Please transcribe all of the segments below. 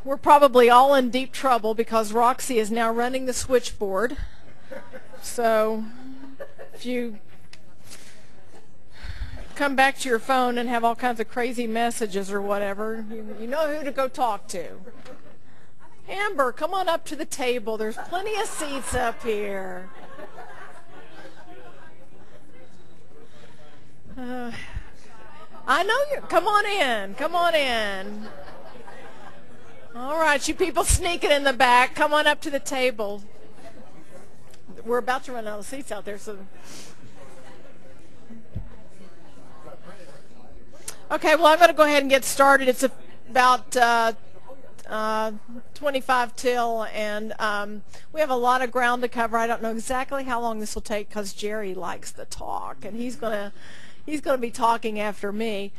we're probably all in deep trouble because Roxy is now running the switchboard. So if you come back to your phone and have all kinds of crazy messages or whatever, you know who to go talk to. Amber, come on up to the table. There's plenty of seats up here. I know you. Come on in. Come on in. All right, you people sneaking in the back, come on up to the table. We're about to run out of seats out there, so. Okay, well, I'm going to go ahead and get started. It's about 25 till, and we have a lot of ground to cover. I don't know exactly how long this will take because Jerry likes to talk, and he's going to be talking after me.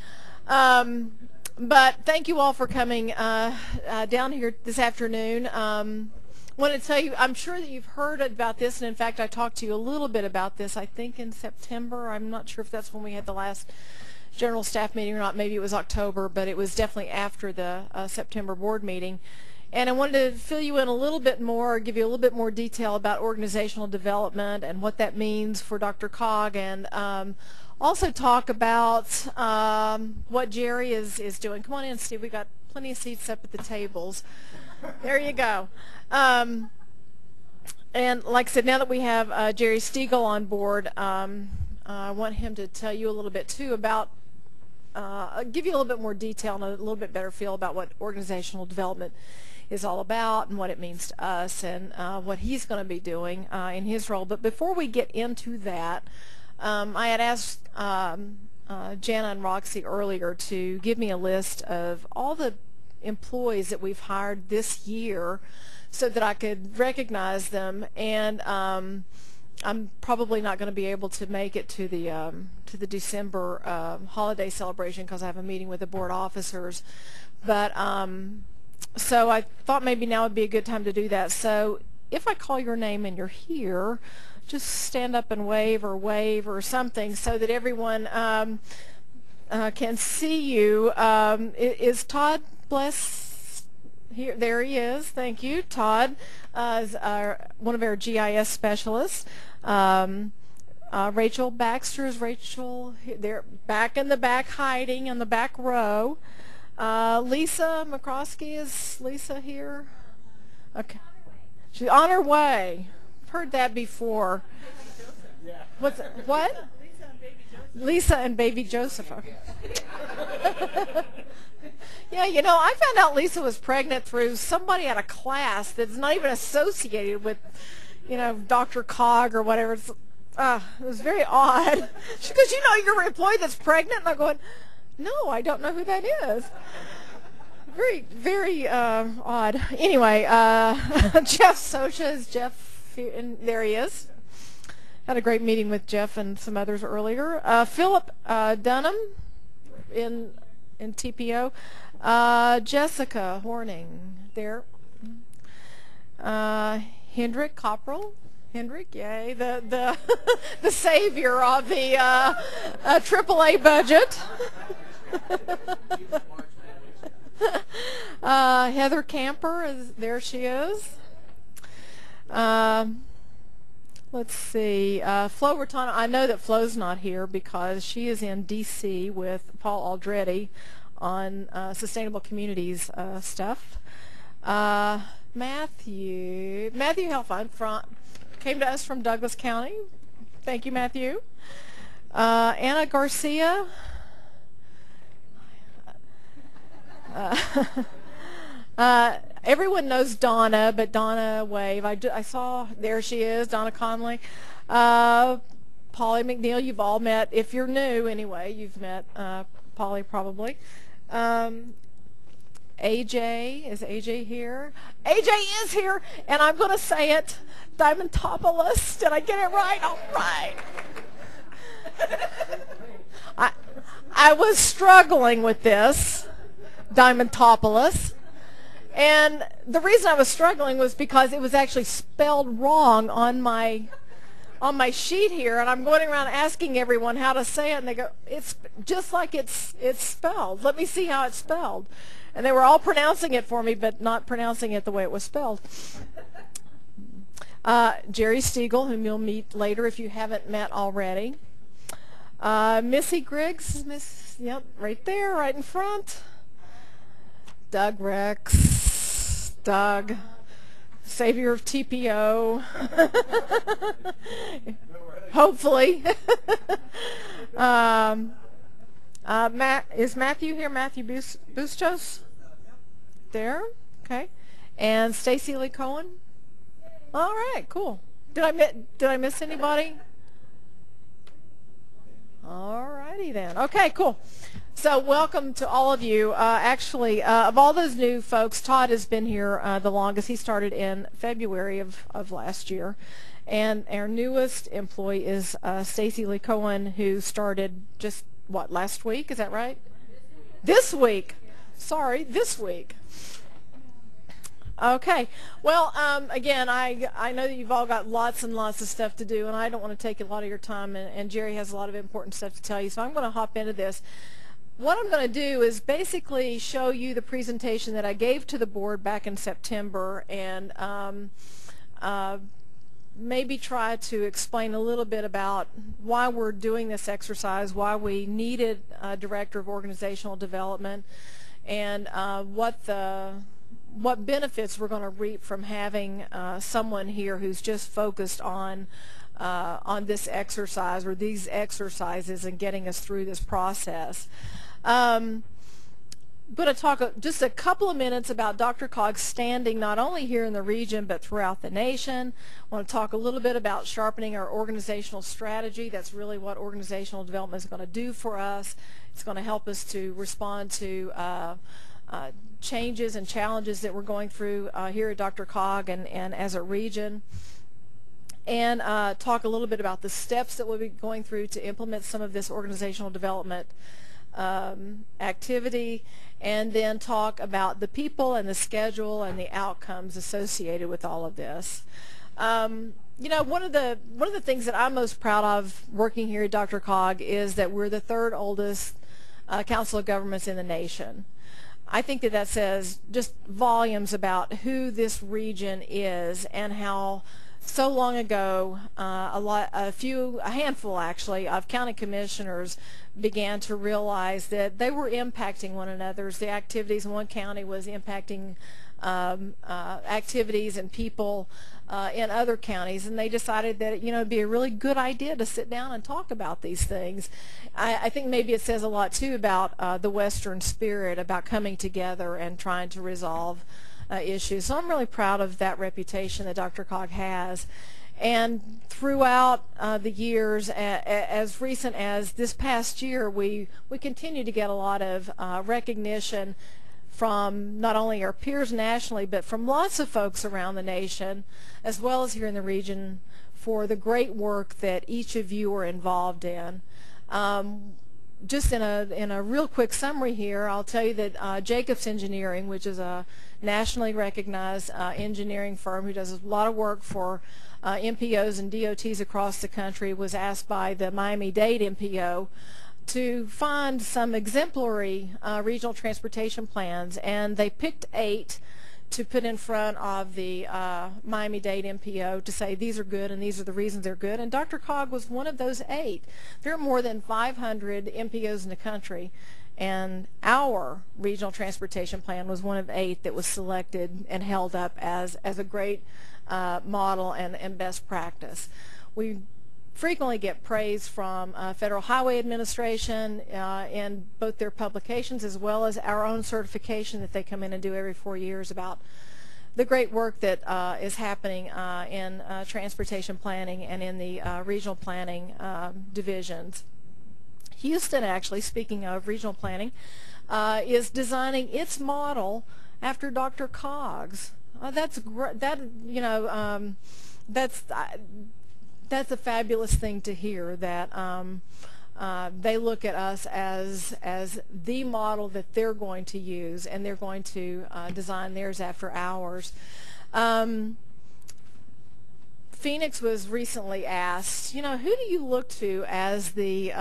But thank you all for coming down here this afternoon. Want to tell you, I'm sure that you've heard about this, and in fact, I talked to you a little bit about this, I think in September. I'm not sure if that's when we had the last general staff meeting or not. Maybe it was October, but it was definitely after the September board meeting. And I wanted to fill you in a little bit more, give you a little bit more detail about organizational development and what that means for Dr. Cog, and also talk about what Jerry is doing. Come on in, Steve. We got plenty of seats up at the tables. There you go. And like I said, now that we have Jerry Stiegel on board, I want him to tell you a little bit too about, give you a little bit more detail and a little bit better feel about what organizational development is all about and what it means to us, and what he's going to be doing in his role. But before we get into that, I had asked Jana and Roxy earlier to give me a list of all the employees that we've hired this year so that I could recognize them, and I'm probably not going to be able to make it to the December holiday celebration because I have a meeting with the board officers, but so I thought maybe now would be a good time to do that. So if I call your name and you're here, just stand up and wave or something so that everyone can see you. Is Todd Bless here? There he is. Thank you. Todd is one of our GIS specialists. Rachel Baxter, is Rachel there? Back in the back, hiding in the back row. Lisa McCroskey, is Lisa here? Okay. She's on her way. Heard that before. What's what? Lisa and baby Joseph. Okay. Yeah, you know, I found out Lisa was pregnant through somebody at a class that's not even associated with, you know, Dr. Cog or whatever. It was very odd. She goes, "You know, you're an employee that's pregnant," and I'm going, "No, I don't know who that is." Very, very odd. Anyway, Jeff Socha, is Jeff? And there he is. Had a great meeting with Jeff and some others earlier. Philip Dunham in TPO. Jessica Horning there. Hendrick Copperell. Hendrick, yay, the the savior of the AAA budget. Heather Camper, there she is. Let's see, Flo Rotano. I know that Flo's not here because she is in D.C. with Paul Aldretti on sustainable communities stuff. Matthew Helfine came to us from Douglas County. Thank you, Matthew. Anna Garcia. Everyone knows Donna, but Donna wave. I saw, there she is, Donna Conley. Polly McNeil, you've all met. If you're new, anyway, you've met Polly probably. AJ, is AJ here? AJ is here, and I'm going to say it, Diamantopoulos. Did I get it right? All right. I was struggling with this, Diamantopoulos. And the reason I was struggling was because it was actually spelled wrong on my on my sheet here, and I'm going around asking everyone how to say it, and they go, it's just like it's spelled. Let me see how it's spelled. And they were all pronouncing it for me, but not pronouncing it the way it was spelled. Jerry Stiegel, whom you'll meet later if you haven't met already. Missy Griggs, yep, right there, right in front. Doug Rex, Doug, savior of TPO, hopefully. Is Matthew here? Matthew Bustos? There, okay. And Stacy Lee Cohen? All right, cool. Did I miss anybody? All righty then. Okay, cool. So welcome to all of you. Actually, of all those new folks, Todd has been here the longest. He started in February of last year. And our newest employee is Stacy Lee Cohen, who started just, what, last week? Is that right? This week. Sorry, this week. Okay. Well, again, I know that you've all got lots and lots of stuff to do, and I don't want to take a lot of your time, and Jerry has a lot of important stuff to tell you, so I'm going to hop into this. What I'm going to do is basically show you the presentation that I gave to the board back in September, and maybe try to explain a little bit about why we're doing this exercise, why we needed a director of organizational development, and what benefits we're going to reap from having someone here who's just focused on this exercise or these exercises and getting us through this process. I'm going to talk just a couple of minutes about DRCOG's standing not only here in the region but throughout the nation. I want to talk a little bit about sharpening our organizational strategy. That's really what organizational development is going to do for us. It's going to help us to respond to changes and challenges that we're going through here at DRCOG and as a region, and talk a little bit about the steps that we'll be going through to implement some of this organizational development activity, and then talk about the people and the schedule and the outcomes associated with all of this. You know, one of the things that I'm most proud of working here at DRCOG is that we're the third oldest council of governments in the nation. I think that says just volumes about who this region is and how so long ago a handful actually of county commissioners began to realize that they were impacting one another. The activities in one county was impacting activities and people in other counties, and they decided that it'd be a really good idea to sit down and talk about these things. I think maybe it says a lot too about the Western spirit, about coming together and trying to resolve issues. So I'm really proud of that reputation that DRCOG has. And throughout the years, as recent as this past year, we continue to get a lot of recognition from not only our peers nationally, but from lots of folks around the nation, as well as here in the region, for the great work that each of you are involved in. Just in a real quick summary here, I'll tell you that Jacobs Engineering, which is a nationally recognized engineering firm who does a lot of work for MPOs and DOTs across the country, was asked by the Miami-Dade MPO to find some exemplary regional transportation plans, and they picked 8 to put in front of the Miami-Dade MPO to say these are good and these are the reasons they're good, and DRCOG was one of those 8. There are more than 500 MPOs in the country, and our regional transportation plan was one of 8 that was selected and held up as a great model and best practice. We frequently get praise from Federal Highway Administration in both their publications as well as our own certification that they come in and do every 4 years about the great work that is happening in transportation planning and in the regional planning divisions. Houston, actually, speaking of regional planning, is designing its model after DRCOG's. That's great. That's a fabulous thing to hear, that they look at us as the model that they're going to use, and they're going to design theirs after ours. Phoenix was recently asked, who do you look to as the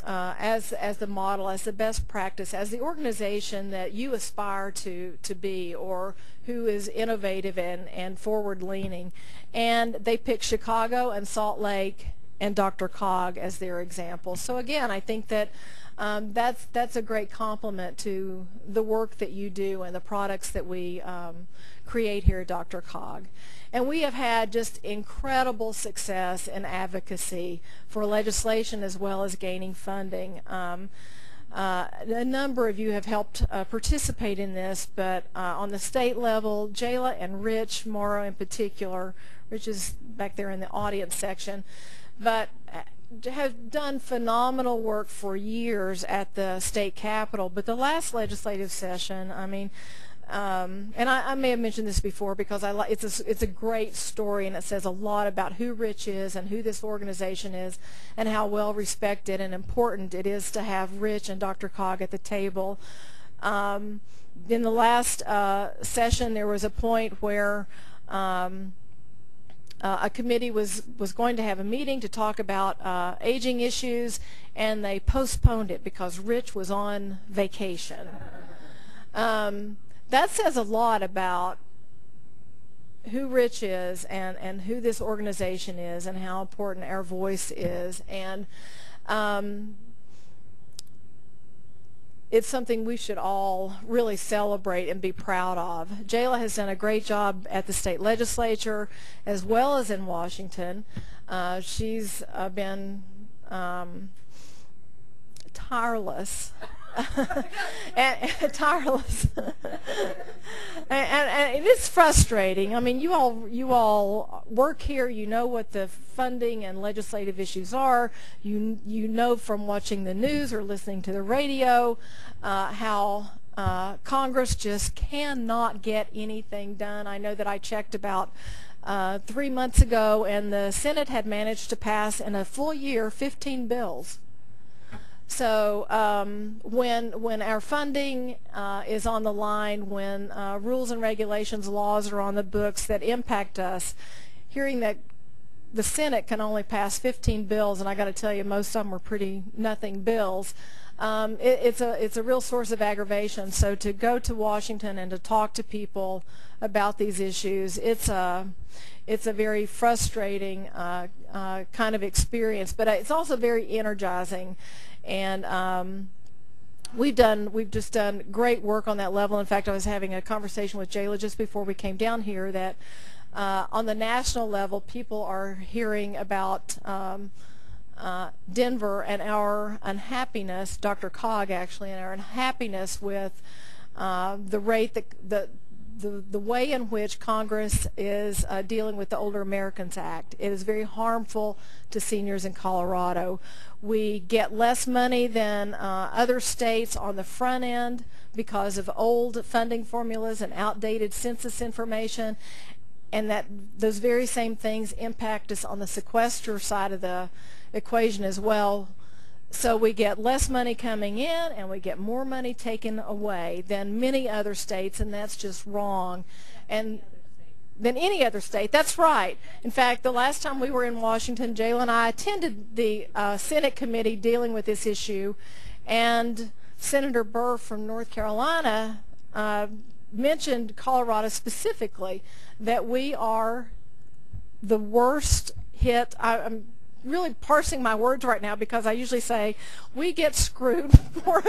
as the model, as the best practice, as the organization that you aspire to be, or who is innovative and forward-leaning? And they picked Chicago and Salt Lake and DRCOG as their examples. So again, I think that that's a great compliment to the work that you do and the products that we create here at DRCOG. And we have had just incredible success in advocacy for legislation as well as gaining funding. A number of you have helped participate in this, but on the state level, Jayla and Rich Morrow in particular, Rich is back there in the audience section, but have done phenomenal work for years at the state capitol. But the last legislative session, I mean, and I may have mentioned this before because it's a great story, and it says a lot about who Rich is and who this organization is and how well respected and important it is to have Rich and DRCOG at the table. In the last session, there was a point where a committee was going to have a meeting to talk about aging issues, and they postponed it because Rich was on vacation. That says a lot about who Rich is and who this organization is and how important our voice is. And it's something we should all really celebrate and be proud of. Jayla has done a great job at the state legislature as well as in Washington. She's been tireless. Tireless. and it is frustrating. I mean, you all work here. You know what the funding and legislative issues are. You know from watching the news or listening to the radio how Congress just cannot get anything done. I know that I checked about 3 months ago, and the Senate had managed to pass in a full year 15 bills. So when our funding is on the line, when rules and regulations, laws are on the books that impact us, hearing that the Senate can only pass 15 bills, and I got to tell you, most of them are pretty nothing bills, it's a real source of aggravation. So to go to Washington and to talk to people about these issues, it's a very frustrating kind of experience, but it's also very energizing. And we've just done great work on that level. In fact, I was having a conversation with Jayla just before we came down here that on the national level, people are hearing about Denver and our unhappiness, DRCOG actually, and our unhappiness with the rate that the way in which Congress is dealing with the Older Americans Act. It is very harmful to seniors in Colorado. We get less money than other states on the front end because of old funding formulas and outdated census information, and that those very same things impact us on the sequester side of the equation as well. So we get less money coming in and we get more money taken away than many other states, and that's just wrong. And than any other state, that's right. In fact, the last time we were in Washington, Jayla and I attended the Senate committee dealing with this issue, and Senator Burr from North Carolina mentioned Colorado specifically, that we are the worst hit. I'm really parsing my words right now because I usually say we get screwed for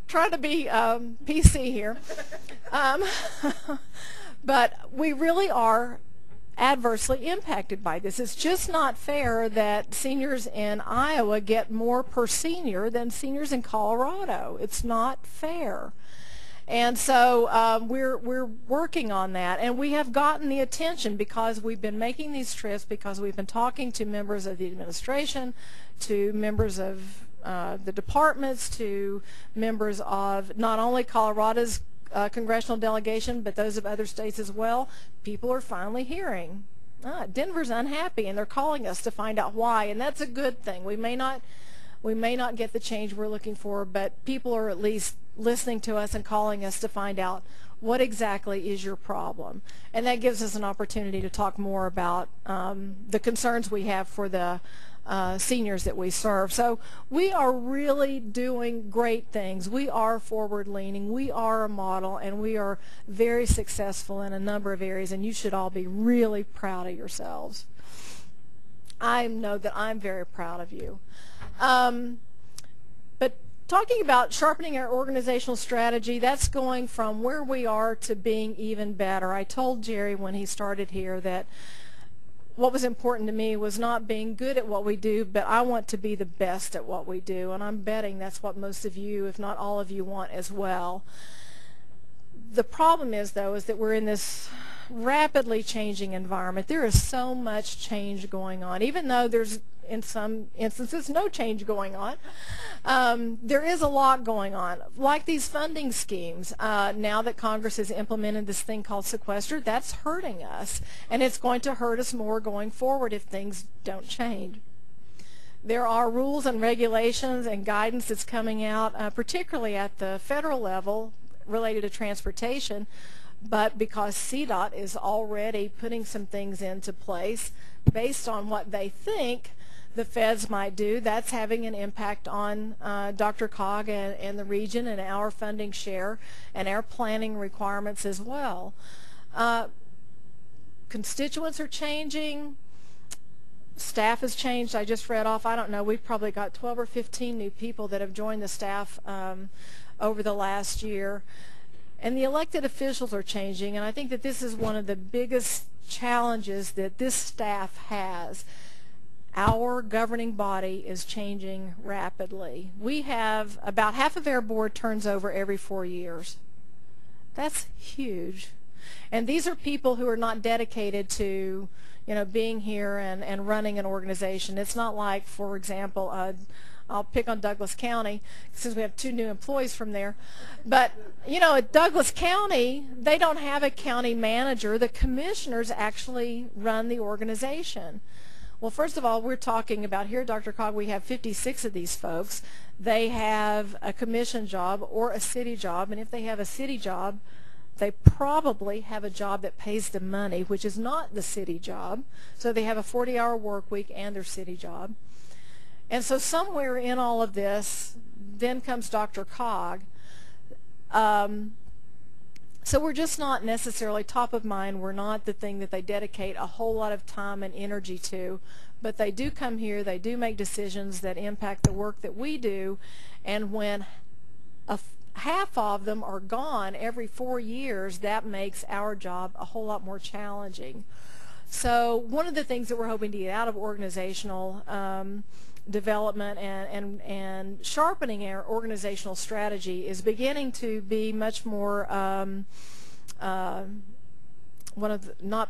trying to be PC here. But we really are adversely impacted by this. It's just not fair that seniors in Iowa get more per senior than seniors in Colorado. It's not fair. And so we're working on that, and we have gotten the attention because we've been making these trips, because we've been talking to members of the administration, to members of the departments, to members of not only Colorado's congressional delegation, but those of other states as well. People are finally hearing, Denver's unhappy, and they're calling us to find out why, and that's a good thing. We may not get the change we're looking for, but people are at least listening to us and calling us to find out what exactly is your problem. And that gives us an opportunity to talk more about the concerns we have for the seniors that we serve. So we are really doing great things. We are forward-leaning. We are a model, and we are very successful in a number of areas, and you should all be really proud of yourselves. I know that I'm very proud of you. But talking about sharpening our organizational strategy, that's going from where we are to being even better. I told Jerry when he started here that what was important to me was not being good at what we do, but I want to be the best at what we do, and I'm betting that's what most of you, if not all of you, want as well. The problem is, though, is that we're in this rapidly changing environment. There is so much change going on, even though there's in some instances no change going on. There is a lot going on, like these funding schemes. Now that Congress has implemented this thing called sequester, that's hurting us, and it's going to hurt us more going forward if things don't change. There are rules and regulations and guidance that's coming out, particularly at the federal level, related to transportation, but because CDOT is already putting some things into place based on what they think the feds might do, that's having an impact on DRCOG and the region and our funding share and our planning requirements as well. Constituents are changing. Staff has changed. I just read off, I don't know, we've probably got 12 or 15 new people that have joined the staff over the last year. And the elected officials are changing, and I think that this is one of the biggest challenges that this staff has. Our governing body is changing rapidly. We have about half of our board turns over every 4 years. That's huge. And these are people who are not dedicated to, you know, being here and running an organization. It's not like, for example, I'll pick on Douglas County since we have 2 new employees from there. But, you know, at Douglas County, they don't have a county manager. The commissioners actually run the organization. Well, first of all, we're talking about here at DRCOG, we have 56 of these folks. They have a commission job or a city job, and if they have a city job, they probably have a job that pays them money, which is not the city job. So they have a 40-hour work week and their city job. And so somewhere in all of this, then comes DRCOG. So we're just not necessarily top of mind. We're not the thing that they dedicate a whole lot of time and energy to. But they do come here. They do make decisions that impact the work that we do. And when half of them are gone every 4 years, that makes our job a whole lot more challenging. So one of the things that we're hoping to get out of organizational development and sharpening our organizational strategy is beginning to be much more not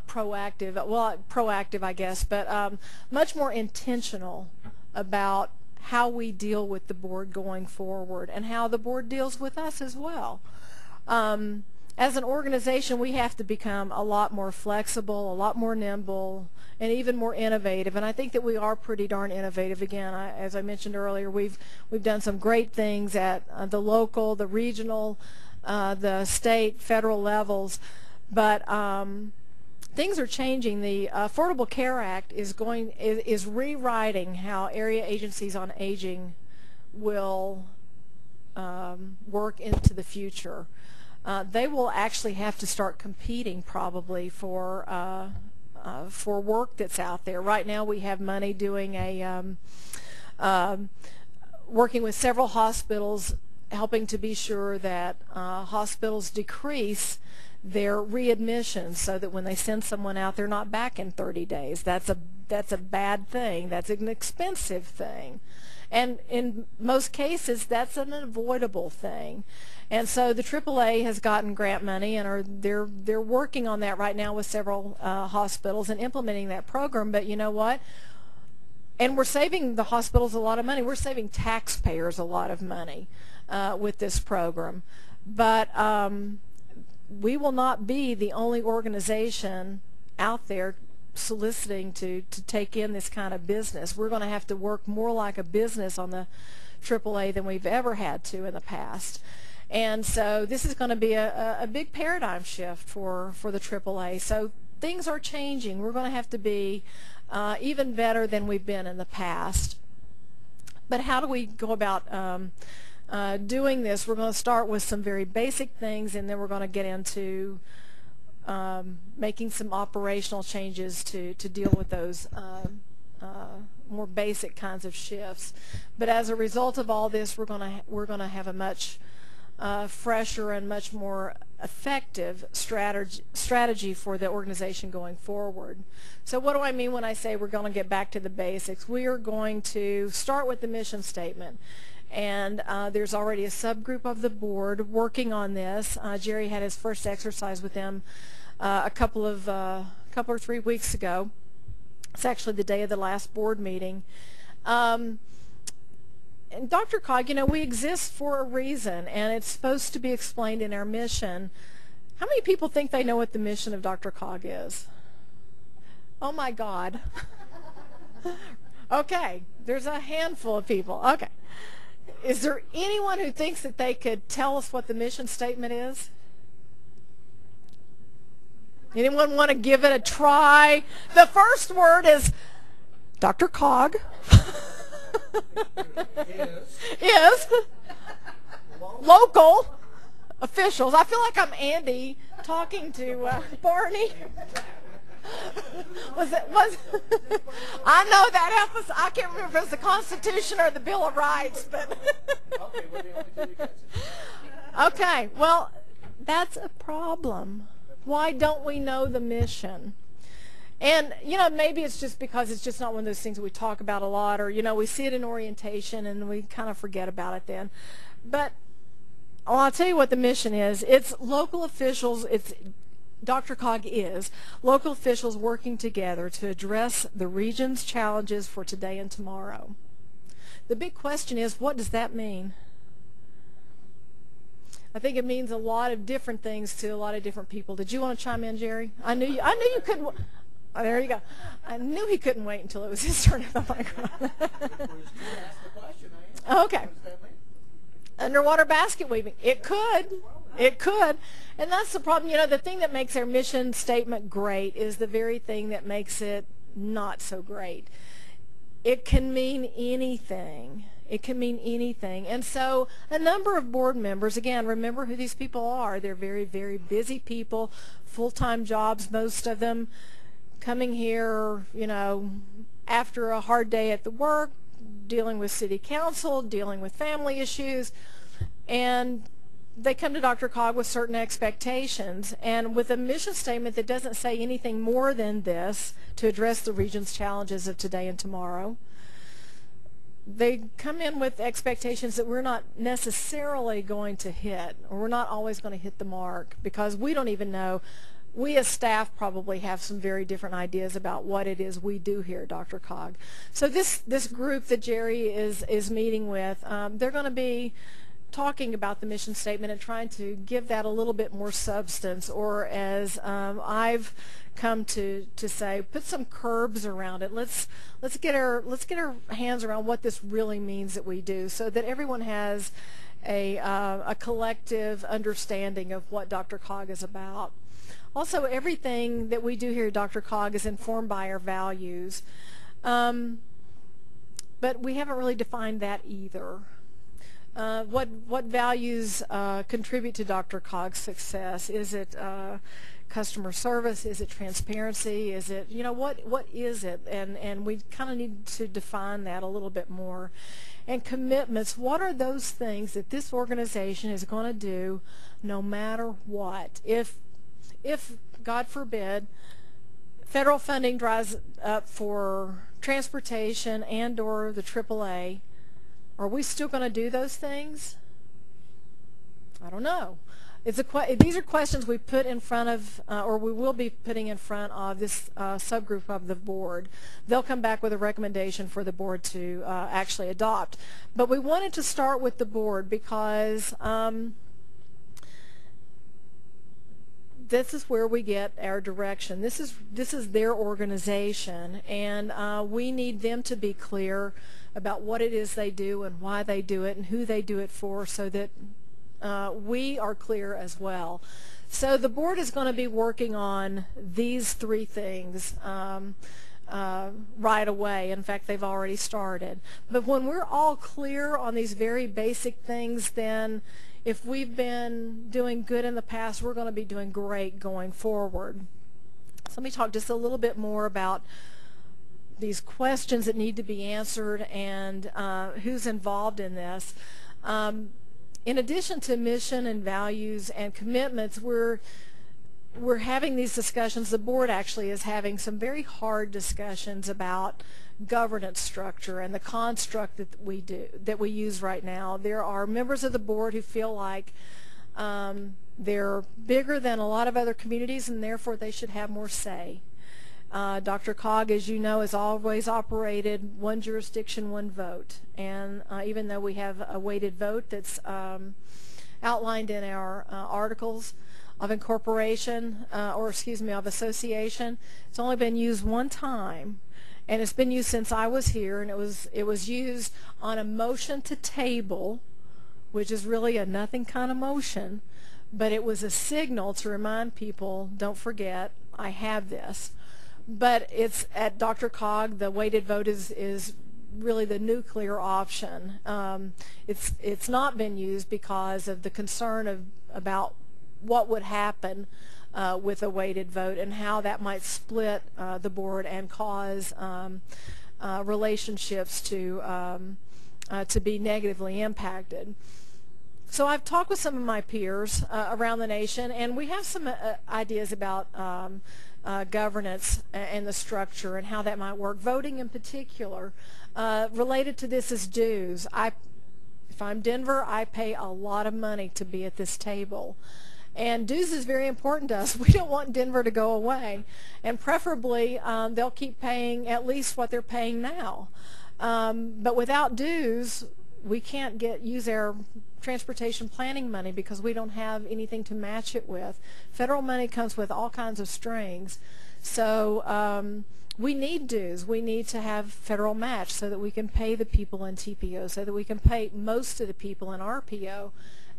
proactive, well, proactive I guess, but much more intentional about how we deal with the board going forward and how the board deals with us as well. As an organization, we have to become a lot more flexible, a lot more nimble, and even more innovative. And I think that we are pretty darn innovative. Again, as I mentioned earlier, we've done some great things at the local, the regional, the state, federal levels. But things are changing. The Affordable Care Act is rewriting how area agencies on aging will work into the future. They will actually have to start competing probably for work that's out there. Right now we have money doing working with several hospitals, helping to be sure that hospitals decrease their readmissions so that when they send someone out, they're not back in 30 days. That's a bad thing. That's an expensive thing. And in most cases, that's an avoidable thing. And so the AAA has gotten grant money, and they're working on that right now with several hospitals and implementing that program. But you know what? And we're saving the hospitals a lot of money. We're saving taxpayers a lot of money with this program. But we will not be the only organization out there soliciting to take in this kind of business. We're going to have to work more like a business on the AAA than we've ever had to in the past. And so this is going to be a big paradigm shift for the AAA. So things are changing. We're going to have to be even better than we've been in the past. But how do we go about doing this? We're going to start with some very basic things, and then we're going to get into making some operational changes to deal with those more basic kinds of shifts. But as a result of all this, we're going to have a much fresher and much more effective strategy for the organization going forward. So what do I mean when I say we're going to get back to the basics? We are going to start with the mission statement. And there's already a subgroup of the board working on this. Jerry had his first exercise with them a couple or 3 weeks ago. It's actually the day of the last board meeting. And Dr. Cog, you know, we exist for a reason, and it's supposed to be explained in our mission. How many people think they know what the mission of Dr. Cog is? Oh my God. Okay, there's a handful of people. Okay. Is there anyone who thinks that they could tell us what the mission statement is? Anyone want to give it a try? The first word is Dr. Cog. Is local officials. I feel like I'm Andy talking to Barney. I know that emphasis. I can't remember if it was the Constitution or the Bill of Rights, but okay. Well, that's a problem. Why don't we know the mission? And, you know, maybe it's just because it's just not one of those things that we talk about a lot, or, you know, we see it in orientation and we kind of forget about it then. But I'll tell you what the mission is. It's local officials. Dr. Cog is local officials working together to address the region's challenges for today and tomorrow. The big question is, what does that mean? I think it means a lot of different things to a lot of different people. Did you want to chime in, Jerry? I knew you couldn't. Oh, there you go. I knew he couldn't wait until it was his turn at the microphone. Okay. Underwater basket weaving. It could. It could. And that's the problem. You know, the thing that makes our mission statement great is the very thing that makes it not so great. It can mean anything. It can mean anything. And so a number of board members, again, remember who these people are. They're very, very busy people, full-time jobs, most of them, coming here, you know, after a hard day at the work, dealing with city council, dealing with family issues, and they come to Dr. Cog with certain expectations, and with a mission statement that doesn't say anything more than this to address the region's challenges of today and tomorrow. They come in with expectations that we're not necessarily going to hit, or we're not always going to hit the mark, because we don't even know. We as staff probably have some very different ideas about what it is we do here at Dr. Cog. So this group that Jerry is meeting with, they're going to be talking about the mission statement and trying to give that a little bit more substance, or as I've come to say, put some curbs around it. Let's get our hands around what this really means that we do, so that everyone has a collective understanding of what Dr. Cog is about. Also, everything that we do here at Dr. Cog is informed by our values, but we haven't really defined that either. What values contribute to Dr. Cog's success? Is it customer service? Is it transparency? Is it, you know, what is it? And we kind of need to define that a little bit more. And commitments, what are those things that this organization is going to do no matter what? If, God forbid, federal funding dries up for transportation and or the AAA, are we still going to do those things? I don't know. These are questions we put in front of, or we will be putting in front of this subgroup of the board. They'll come back with a recommendation for the board to actually adopt. But we wanted to start with the board because this is where we get our direction. This is their organization, and we need them to be clear about what it is they do and why they do it and who they do it for, so that we are clear as well. So the board is going to be working on these three things right away. In fact, they've already started. But when we're all clear on these very basic things, then if we've been doing good in the past, we're going to be doing great going forward. So let me talk just a little bit more about these questions that need to be answered and who's involved in this. In addition to mission and values and commitments, we're having these discussions. The board actually is having some very hard discussions about governance structure and the construct that we use right now. There are members of the board who feel like they're bigger than a lot of other communities and therefore they should have more say. Dr. Cog, as you know, has always operated one jurisdiction, one vote. And even though we have a weighted vote that's outlined in our articles of incorporation, of association, it's only been used one time. And it's been used since I was here, and it was used on a motion to table, which is really a nothing kind of motion, but it was a signal to remind people, don't forget, I have this. But it's at Dr. Cog, the weighted vote is really the nuclear option. It's not been used because of the concern about what would happen with a weighted vote and how that might split the board and cause relationships to be negatively impacted. So I've talked with some of my peers around the nation, and we have some ideas about governance and the structure and how that might work. Voting in particular, related to this is dues. If I'm Denver, I pay a lot of money to be at this table. And dues is very important to us. We don't want Denver to go away. And preferably, they'll keep paying at least what they're paying now. But without dues, we can't use our transportation planning money because we don't have anything to match it with. Federal money comes with all kinds of strings. So we need dues. We need to have federal match so that we can pay the people in TPO, so that we can pay most of the people in RPO.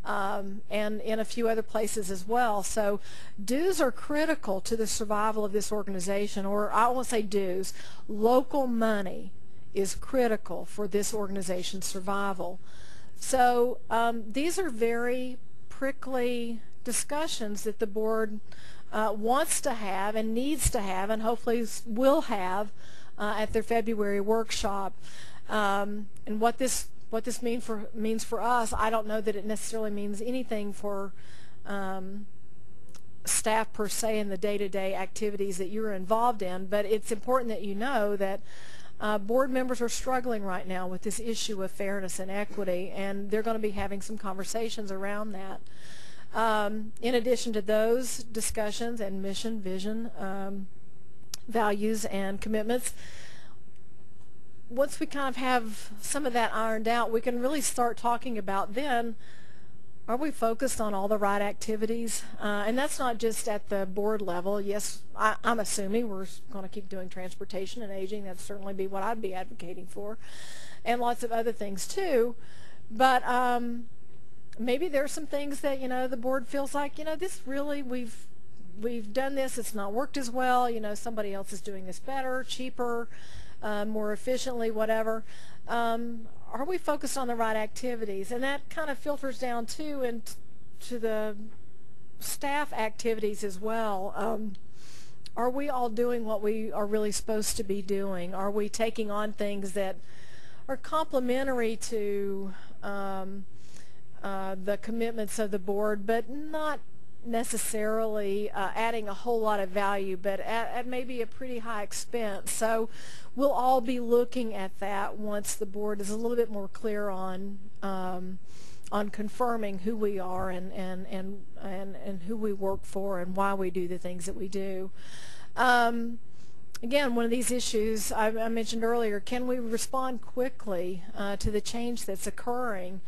And in a few other places as well. So dues are critical to the survival of this organization, or I won't say dues, local money is critical for this organization's survival. So these are very prickly discussions that the board wants to have and needs to have and hopefully will have at their February workshop. And what this means for us, I don't know that it necessarily means anything for staff per se in the day-to-day activities that you're involved in, but it's important that you know that board members are struggling right now with this issue of fairness and equity, and they're going to be having some conversations around that. In addition to those discussions and mission, vision, values, and commitments, once we kind of have some of that ironed out, we can really start talking about then, are we focused on all the right activities? And that's not just at the board level. Yes, I'm assuming we're going to keep doing transportation and aging. That'd certainly be what I'd be advocating for. And lots of other things too. But maybe there's some things that, the board feels like, this really, we've done this, it's not worked as well, somebody else is doing this better, cheaper, more efficiently, whatever. Are we focused on the right activities? And that kind of filters down too into the staff activities as well. Are we all doing what we are really supposed to be doing? Are we taking on things that are complementary to the commitments of the board, but not necessarily adding a whole lot of value, but at maybe a pretty high expense? So we'll all be looking at that once the board is a little bit more clear on confirming who we are and who we work for and why we do the things that we do. Again, one of these issues I mentioned earlier, can we respond quickly to the change that's occurring?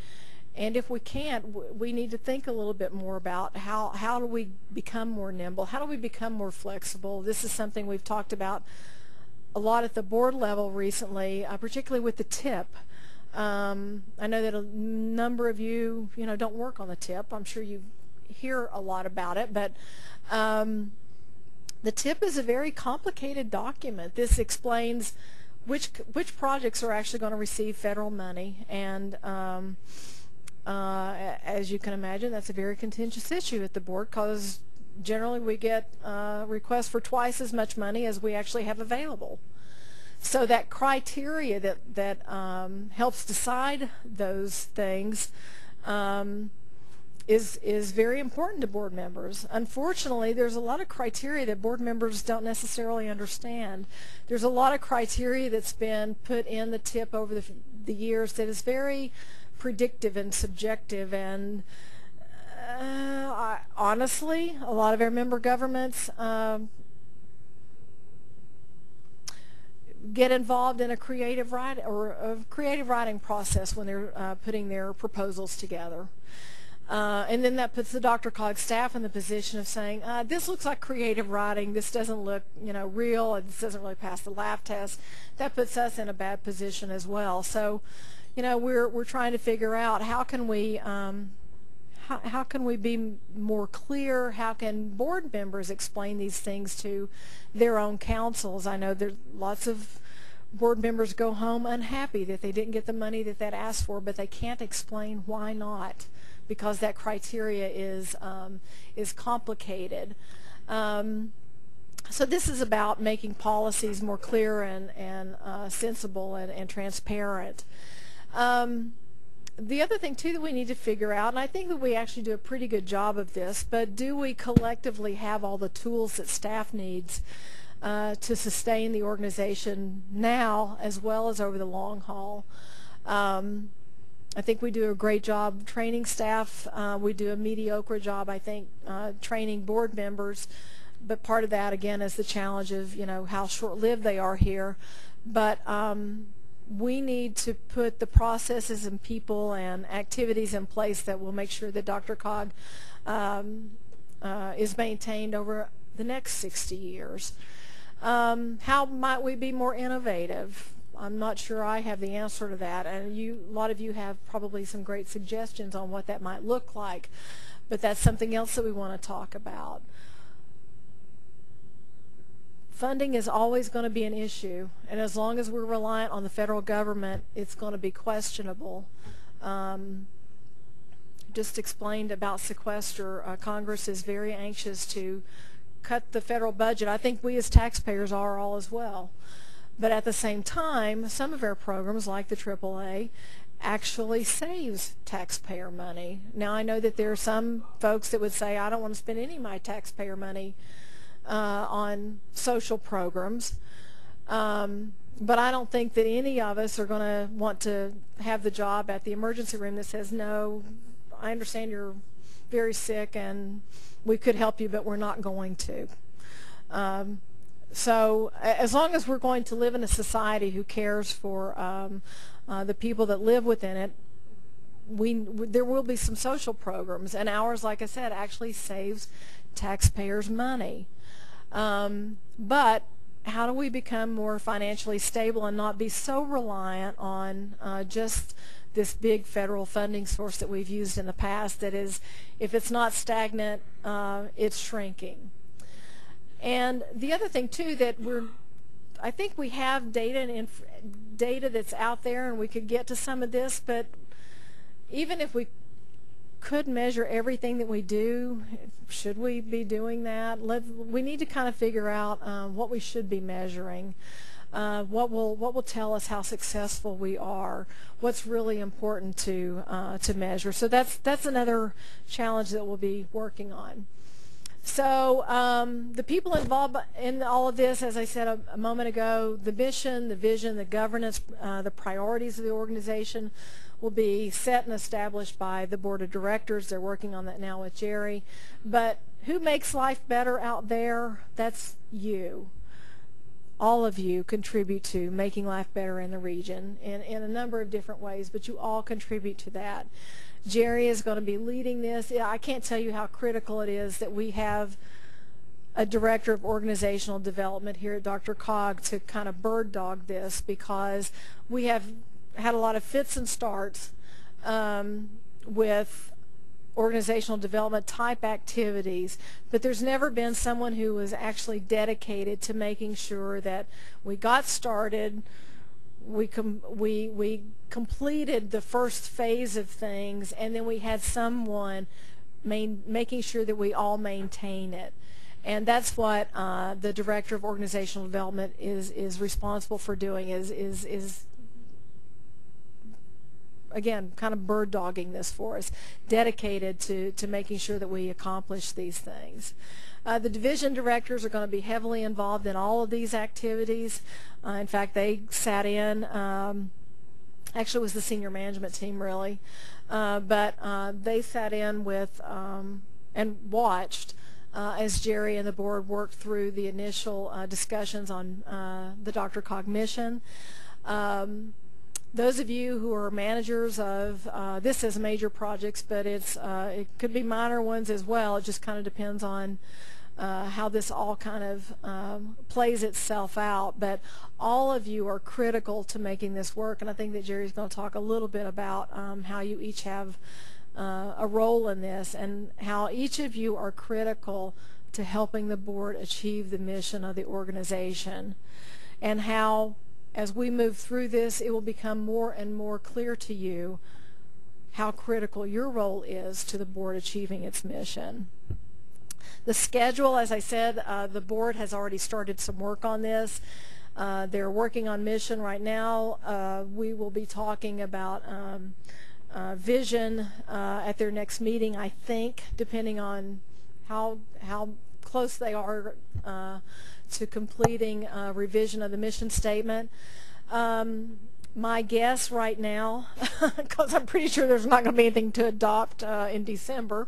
And if we can't, we need to think a little bit more about how do we become more nimble? How do we become more flexible? This is something we've talked about a lot at the board level recently, particularly with the tip. I know that a number of you, don't work on the TIP. I'm sure you hear a lot about it, but the TIP is a very complicated document. This explains which projects are actually going to receive federal money, and as you can imagine, that's a very contentious issue at the board, because generally we get requests for twice as much money as we actually have available. So that criteria that helps decide those things is very important to board members. Unfortunately, there's a lot of criteria that board members don't necessarily understand. There's a lot of criteria that's been put in the TIP over the years that is very predictive and subjective, and honestly, a lot of our member governments get involved in a creative writing process when they're putting their proposals together. And then that puts the DRCOG staff in the position of saying, this looks like creative writing, this doesn't look real, this doesn't really pass the laugh test. That puts us in a bad position as well. So we're trying to figure out how can we be more clear, how can board members explain these things to their own councils. I know there's lots of board members go home unhappy that they didn't get the money that they'd asked for, but they can't explain why not, because that criteria is complicated. So this is about making policies more clear and sensible and transparent. The other thing too that we need to figure out, and I think that we actually do a pretty good job of this, but do we collectively have all the tools that staff needs to sustain the organization now as well as over the long haul? I think we do a great job training staff. We do a mediocre job, I think, training board members, but part of that again is the challenge of how short-lived they are here. But we need to put the processes and people and activities in place that will make sure that DRCOG is maintained over the next 60 years. How might we be more innovative? I'm not sure I have the answer to that, and a lot of you have probably some great suggestions on what that might look like, but that's something else that we want to talk about. Funding is always going to be an issue, and as long as we're reliant on the federal government, it's going to be questionable. Just explained about sequester. Congress is very anxious to cut the federal budget. I think we as taxpayers are all as well. But at the same time, some of our programs, like the AAA, actually saves taxpayer money. Now, I know that there are some folks that would say, I don't want to spend any of my taxpayer money on social programs, but I don't think that any of us are going to want to have the job at the emergency room that says, no, I understand you're very sick and we could help you, but we're not going to. So as long as we're going to live in a society who cares for the people that live within it, there will be some social programs, and ours, like I said, actually saves taxpayers money. But how do we become more financially stable and not be so reliant on just this big federal funding source that we've used in the past that is, if it's not stagnant, it's shrinking. And the other thing too that I think we have data and data that's out there, and we could get to some of this, but even if we could measure everything that we do, should we be doing that? We need to kind of figure out what we should be measuring, what will tell us how successful we are, what's really important to measure. So that's another challenge that we'll be working on. So the people involved in all of this, as I said a moment ago, the mission, the vision, the governance, the priorities of the organization will be set and established by the board of directors. They're working on that now with Jerry. But who makes life better out there? That's you. All of you contribute to making life better in the region in a number of different ways, but you all contribute to that. Jerry is going to be leading this. I can't tell you how critical it is that we have a director of organizational development here at DRCOG to kind of bird dog this, because we have had a lot of fits and starts with organizational development type activities, but there's never been someone who was actually dedicated to making sure that we got started, we completed the first phase of things, and then we had someone making sure that we all maintain it. And that's what the Director of Organizational Development is responsible for doing, is again, kind of bird dogging this for us, dedicated to making sure that we accomplish these things. The division directors are going to be heavily involved in all of these activities. In fact, they sat in, actually it was the senior management team really, but they sat in with and watched as Jerry and the board worked through the initial discussions on the DRCOG mission. Those of you who are managers of, this is major projects, but it could be minor ones as well. It just kind of depends on how this all kind of plays itself out. But all of you are critical to making this work, and I think that Jerry's going to talk a little bit about how you each have a role in this, and how each of you are critical to helping the board achieve the mission of the organization, and how as we move through this, it will become more and more clear to you how critical your role is to the board achieving its mission. The schedule, as I said, the board has already started some work on this. They're working on mission right now. We will be talking about vision at their next meeting, I think, depending on how close they are to completing a revision of the mission statement. My guess right now, because I'm pretty sure there's not going to be anything to adopt in December,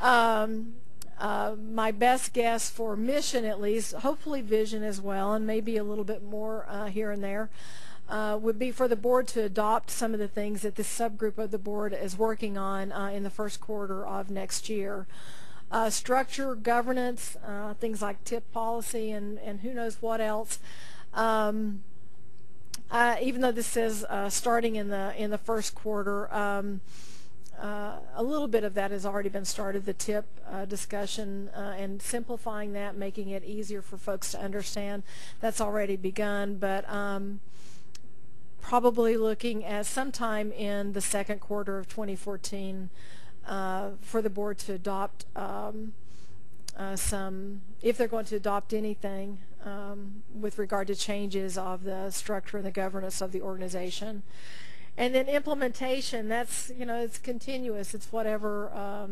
my best guess for mission at least, hopefully vision as well, and maybe a little bit more here and there, would be for the board to adopt some of the things that this subgroup of the board is working on in the first quarter of next year. Structure, governance, things like TIP policy and who knows what else. Even though this says starting in the first quarter, a little bit of that has already been started, the TIP discussion and simplifying that, making it easier for folks to understand. That's already begun, but probably looking at sometime in the second quarter of 2014 for the board to adopt some, if they're going to adopt anything with regard to changes of the structure and the governance of the organization. And then implementation, that's, you know, it's continuous. It's whatever.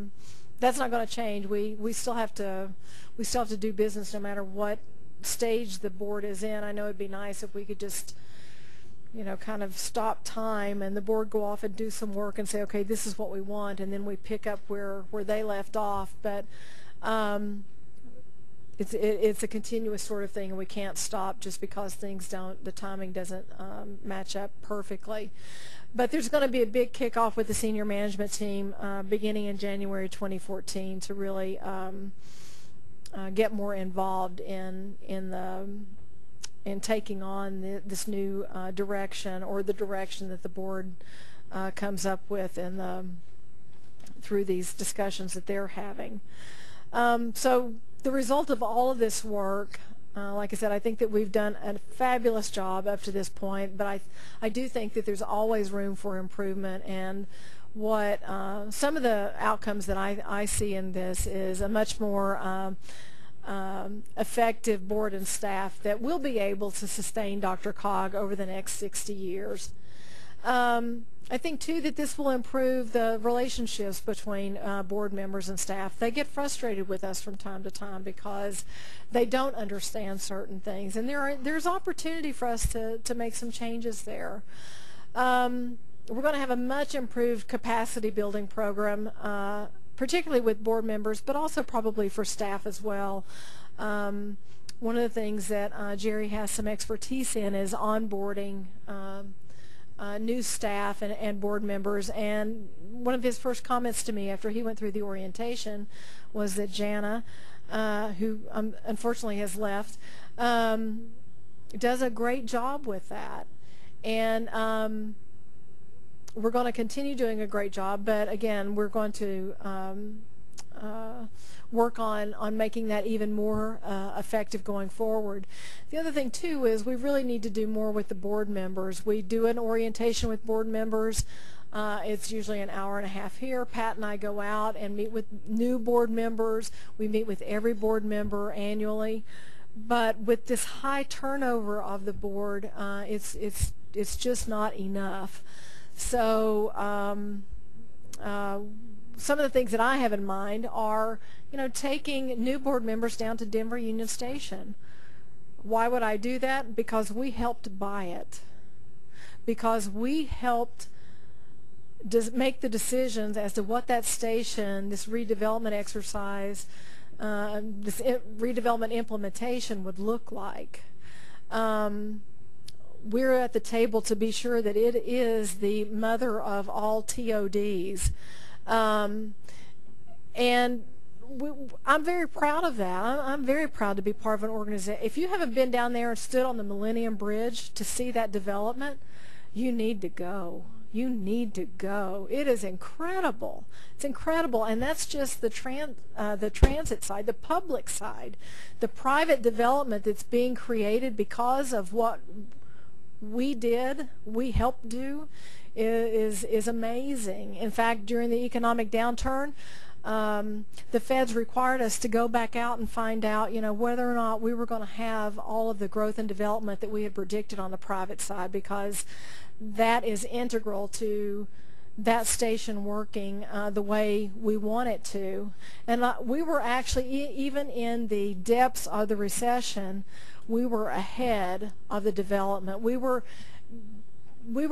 That's not going to change. We still have to do business no matter what stage the board is in. I know it'd be nice if we could just, you know, kind of stop time and the board go off and do some work and say, okay, this is what we want, and then we pick up where they left off. But it's a continuous sort of thing, and we can't stop just because things don't, the timing doesn't match up perfectly. But there's going to be a big kickoff with the senior management team beginning in January 2014 to really get more involved in taking on this new direction, or the direction that the board comes up with through these discussions that they're having. So the result of all of this work, like I said, I think that we've done a fabulous job up to this point, but I do think that there's always room for improvement. And what some of the outcomes that I see in this is a much more effective board and staff that will be able to sustain DRCOG over the next 60 years. I think too that this will improve the relationships between board members and staff. They get frustrated with us from time to time because they don't understand certain things, and there's opportunity for us to make some changes there. We're going to have a much improved capacity building program, particularly with board members, but also probably for staff as well. One of the things that Jerry has some expertise in is onboarding new staff and board members. And one of his first comments to me after he went through the orientation was that Jana, who unfortunately has left, does a great job with that. And we're going to continue doing a great job, but again, we're going to work on making that even more effective going forward. The other thing too is we really need to do more with the board members. We do an orientation with board members. It's usually an hour and a half here. Pat and I go out and meet with new board members. We meet with every board member annually. But with this high turnover of the board, it's just not enough. So some of the things that I have in mind are, taking new board members down to Denver Union Station. Why would I do that? Because we helped buy it. Because we helped make the decisions as to what that station, this redevelopment exercise, this redevelopment implementation would look like. We're at the table to be sure that it is the mother of all TODs. And I'm very proud of that. I'm very proud to be part of an organization. If you haven't been down there and stood on the Millennium Bridge to see that development, you need to go. You need to go. It is incredible. It's incredible, and that's just the transit side, the public side. The private development that's being created because of what we helped do, is amazing. In fact, during the economic downturn, the feds required us to go back out and find out, whether or not we were going to have all of the growth and development that we had predicted on the private side, because that is integral to that station working the way we want it to. And we were actually, even in the depths of the recession, we were ahead of the development. We were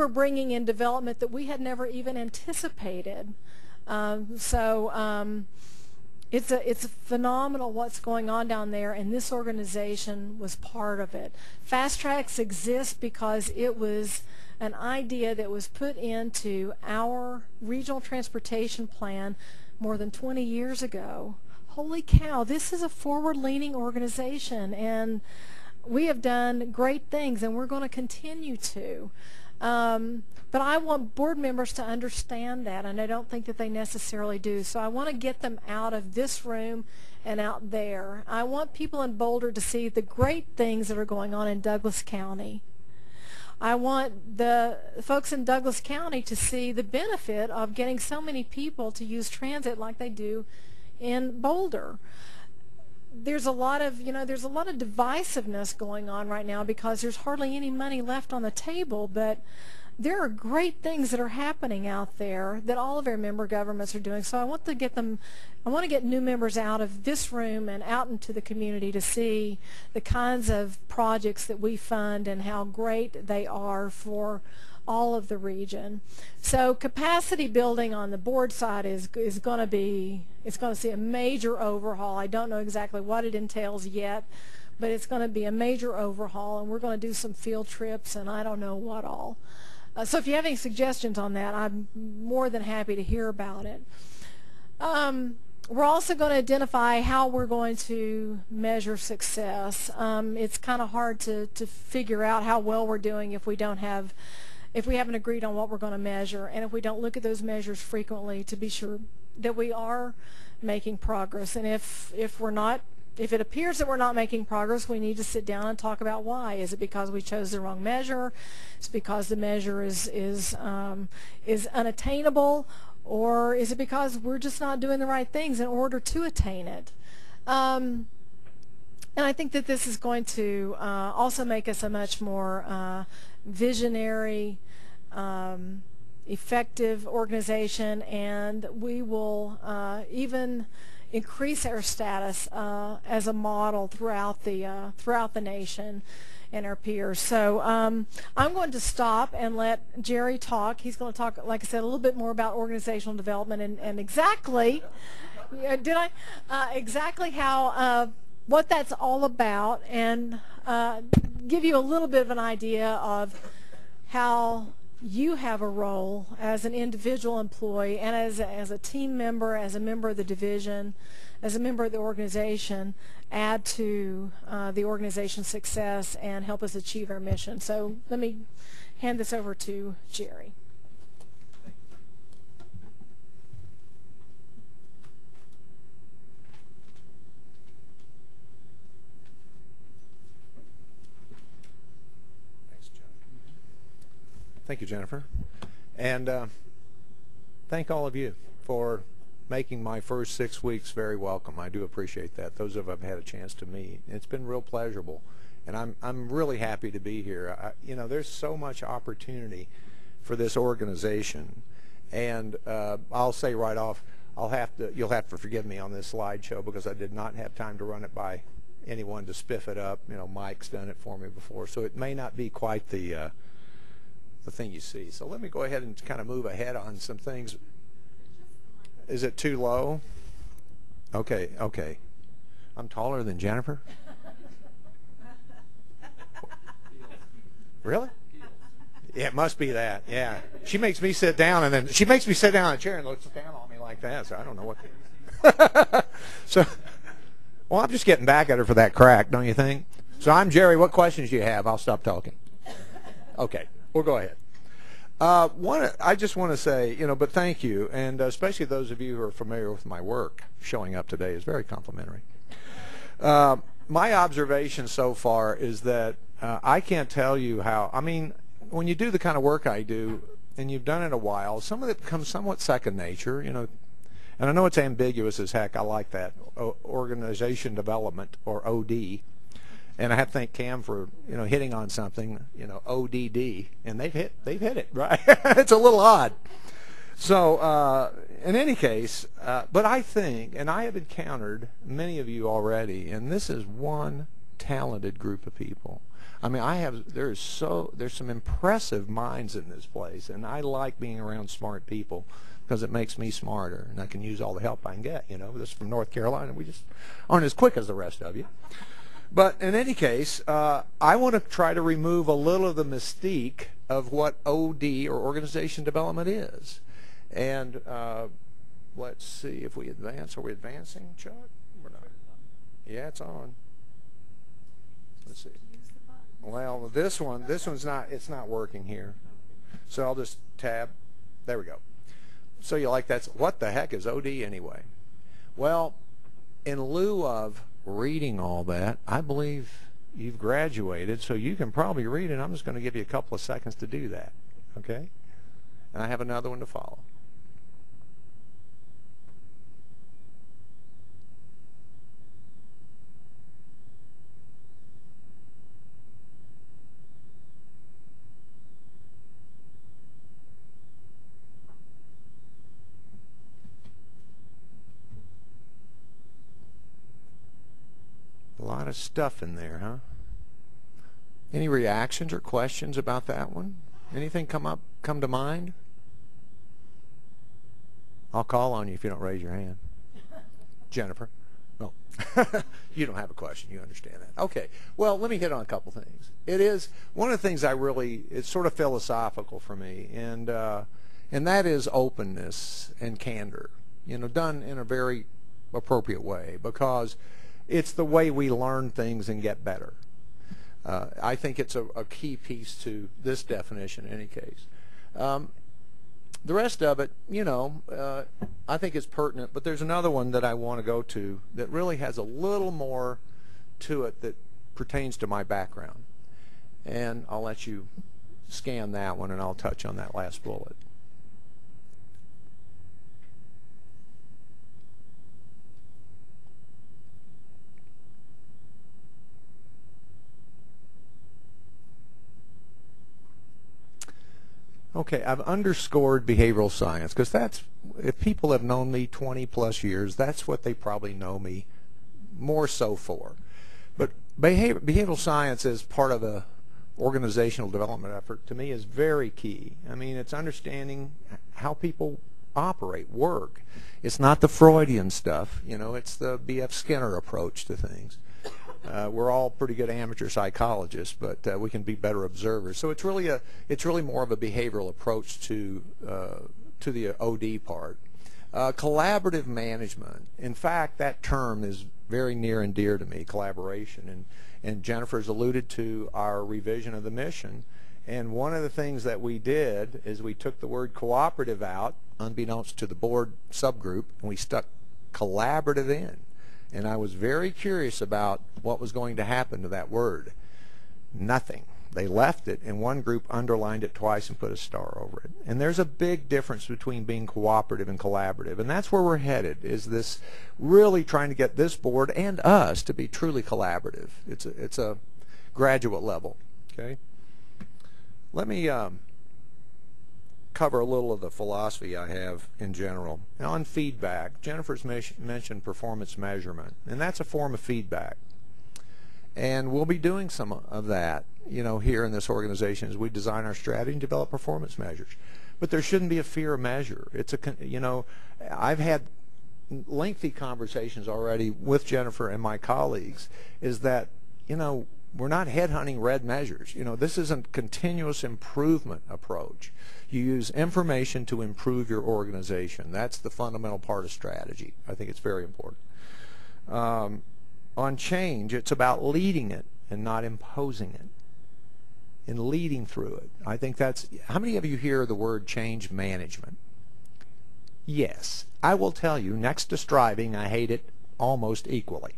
bringing in development that we had never even anticipated. It's phenomenal what's going on down there, and this organization was part of it. Fast Tracks exists because it was an idea that was put into our regional transportation plan more than 20 years ago. Holy cow, this is a forward-leaning organization, and we have done great things, and we're going to continue to. But I want board members to understand that, and I don't think that they necessarily do. So I want to get them out of this room and out there. I want people in Boulder to see the great things that are going on in Douglas County. I want the folks in Douglas County to see the benefit of getting so many people to use transit like they do in Boulder. There's a lot of, there's a lot of divisiveness going on right now because there's hardly any money left on the table, but there are great things that are happening out there that all of our member governments are doing. So I want to get new members out of this room and out into the community to see the kinds of projects that we fund and how great they are for all of the region. So capacity building on the board side is going to be, it's going to see a major overhaul. I don't know exactly what it entails yet, but it's going to be a major overhaul, and we're going to do some field trips and I don't know what all. So if you have any suggestions on that, I'm more than happy to hear about it. We're also going to identify how we're going to measure success. It's kind of hard to figure out how well we're doing if we haven't agreed on what we're going to measure, and if we don't look at those measures frequently to be sure that we are making progress. And if it appears that we're not making progress, we need to sit down and talk about why. Is it because we chose the wrong measure? Is it because the measure is unattainable? Or is it because we're just not doing the right things in order to attain it? And I think that this is going to also make us a much more visionary, effective organization, and we will even increase our status as a model throughout the nation and our peers. So I'm going to stop and let Jerry talk. He's going to talk, like I said, a little bit more about organizational development and exactly, exactly how what that's all about, and give you a little bit of an idea of how you have a role as an individual employee and as a team member, as a member of the division, as a member of the organization, add to the organization's success and help us achieve our mission. So let me hand this over to Jerry. Thank you, Jennifer. And thank all of you for making my first 6 weeks very welcome. I do appreciate that. Those of us have had a chance to meet. It's been real pleasurable, and I'm really happy to be here. You know, there's so much opportunity for this organization, and I'll say right off, you'll have to forgive me on this slideshow because I did not have time to run it by anyone to spiff it up. You know, Mike's done it for me before, so it may not be quite the thing you see. So let me go ahead and kind of move ahead on some things. Is it too low? Okay, okay. I'm taller than Jennifer? Really? Yeah, it must be that. Yeah. She makes me sit down, and then she makes me sit down in a chair and looks down on me like that, so I don't know what. So, well, I'm just getting back at her for that crack, don't you think? So I'm Jerry. What questions do you have? I'll stop talking. Okay, we'll go ahead. I just want to say, you know, but thank you, and especially those of you who are familiar with my work. Showing up today is very complimentary. My observation so far is that I can't tell you how, I mean, when you do the kind of work I do, and you've done it a while, some of it becomes somewhat second nature, you know, and I know it's ambiguous as heck. I like that, organization development, or OD. And I have to thank Cam for, you know, hitting on something, you know, ODD, and they've hit it, right? It's a little odd. So in any case, but I think, and I have encountered many of you already, and this is one talented group of people. I mean, there's some impressive minds in this place, and I like being around smart people because it makes me smarter, and I can use all the help I can get. You know, this is from North Carolina. We just aren't as quick as the rest of you. But in any case, I want to try to remove a little of the mystique of what OD, or organization development, is. And let's see if we advance. Are we advancing, Chuck? We're not. Yeah, it's on. Let's see. Well, this one's not. It's not working here. So I'll just tab. There we go. So you like that? What the heck is OD anyway? Well, in lieu of reading all that, I believe you've graduated, so you can probably read it. I'm just going to give you a couple of seconds to do that, okay? And I have another one to follow. A lot of stuff in there, huh? Any reactions or questions about that one? Anything come to mind? I'll call on you if you don't raise your hand. Jennifer? No. You don't have a question. You understand that. Okay. Well, let me hit on a couple things. It is one of the things it's sort of philosophical for me, and that is openness and candor, you know, done in a very appropriate way, because it's the way we learn things and get better. I think it's a key piece to this definition in any case. The rest of it, you know, I think is pertinent, but there's another one that I want to go to that really has a little more to it that pertains to my background. And I'll let you scan that one, and I'll touch on that last bullet. Okay, I've underscored behavioral science because if people have known me 20 plus years, that's what they probably know me more so for. But behavioral science as part of a organizational development effort, to me, is very key. I mean, it's understanding how people operate, work. It's not the Freudian stuff, you know, it's the B.F. Skinner approach to things. We're all pretty good amateur psychologists, but we can be better observers. So it's really more of a behavioral approach to the OD part. Collaborative management. In fact, that term is very near and dear to me, collaboration. And Jennifer's alluded to our revision of the mission. And one of the things that we did is we took the word cooperative out, unbeknownst to the board subgroup, and we stuck collaborative in. And I was very curious about what was going to happen to that word. Nothing. They left it, and one group underlined it twice and put a star over it. And there's a big difference between being cooperative and collaborative, and that's where we're headed, is this really trying to get this board and us to be truly collaborative. It's a graduate level. Okay. Let me cover a little of the philosophy I have in general. Now, on feedback, Jennifer's mentioned performance measurement, and that's a form of feedback. And we'll be doing some of that, here in this organization as we design our strategy and develop performance measures. But there shouldn't be a fear of measure. I've had lengthy conversations already with Jennifer and my colleagues, is that, we're not headhunting red measures. This isn't continuous improvement approach. You use information to improve your organization. That's the fundamental part of strategy. I think it's very important. On change, it's about leading it and not imposing it, and leading through it. I think that's, how many of you hear the word change management? Yes. I will tell you, next to striving, I hate it almost equally.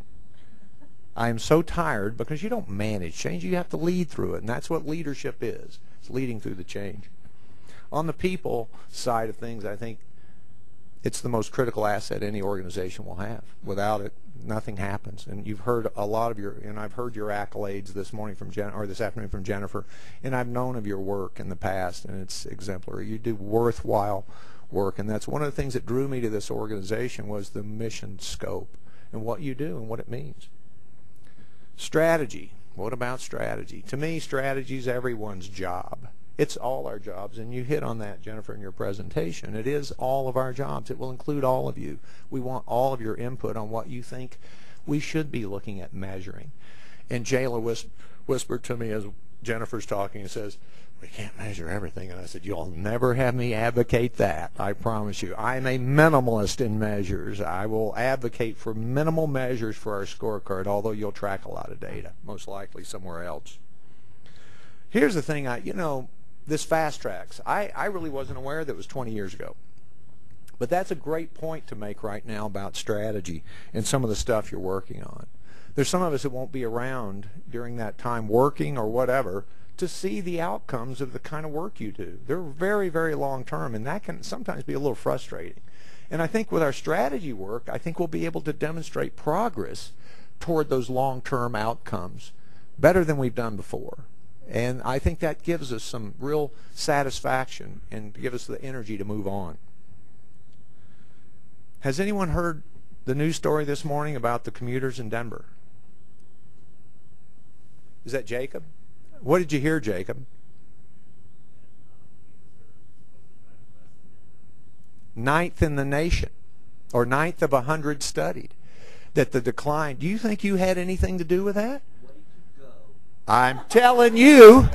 I am so tired because you don't manage change, you have to lead through it, and that's what leadership is. It's leading through the change. On the people side of things, I think it's the most critical asset any organization will have. Without it, nothing happens. And you've heard a lot of and I've heard your accolades this morning this afternoon from Jennifer, and I've known of your work in the past, and it's exemplary. You do worthwhile work, and that's one of the things that drew me to this organization, was the mission scope and what you do and what it means. Strategy. What about strategy? To me, strategy is everyone's job. It's all our jobs, and you hit on that, Jennifer, in your presentation. It is all of our jobs. It will include all of you. We want all of your input on what you think we should be looking at measuring. And Jayla whispered to me as Jennifer's talking and says, we can't measure everything. And I said, you'll never have me advocate that, I promise you. I'm a minimalist in measures. I will advocate for minimal measures for our scorecard, although you'll track a lot of data, most likely somewhere else. Here's the thing, this fast tracks, I really wasn't aware that it was 20 years ago. But that's a great point to make right now about strategy and some of the stuff you're working on. There's some of us that won't be around during that time working or whatever to see the outcomes of the kind of work you do. They're very, very long term, and that can sometimes be a little frustrating. And I think with our strategy work, I think we'll be able to demonstrate progress toward those long-term outcomes better than we've done before. And I think that gives us some real satisfaction and gives us the energy to move on. Has anyone heard the news story this morning about the commuters in Denver? Is that Jacob? What did you hear, Jacob? 9th in the nation, or 9th of 100 studied. That the decline, do you think you had anything to do with that? I'm telling you,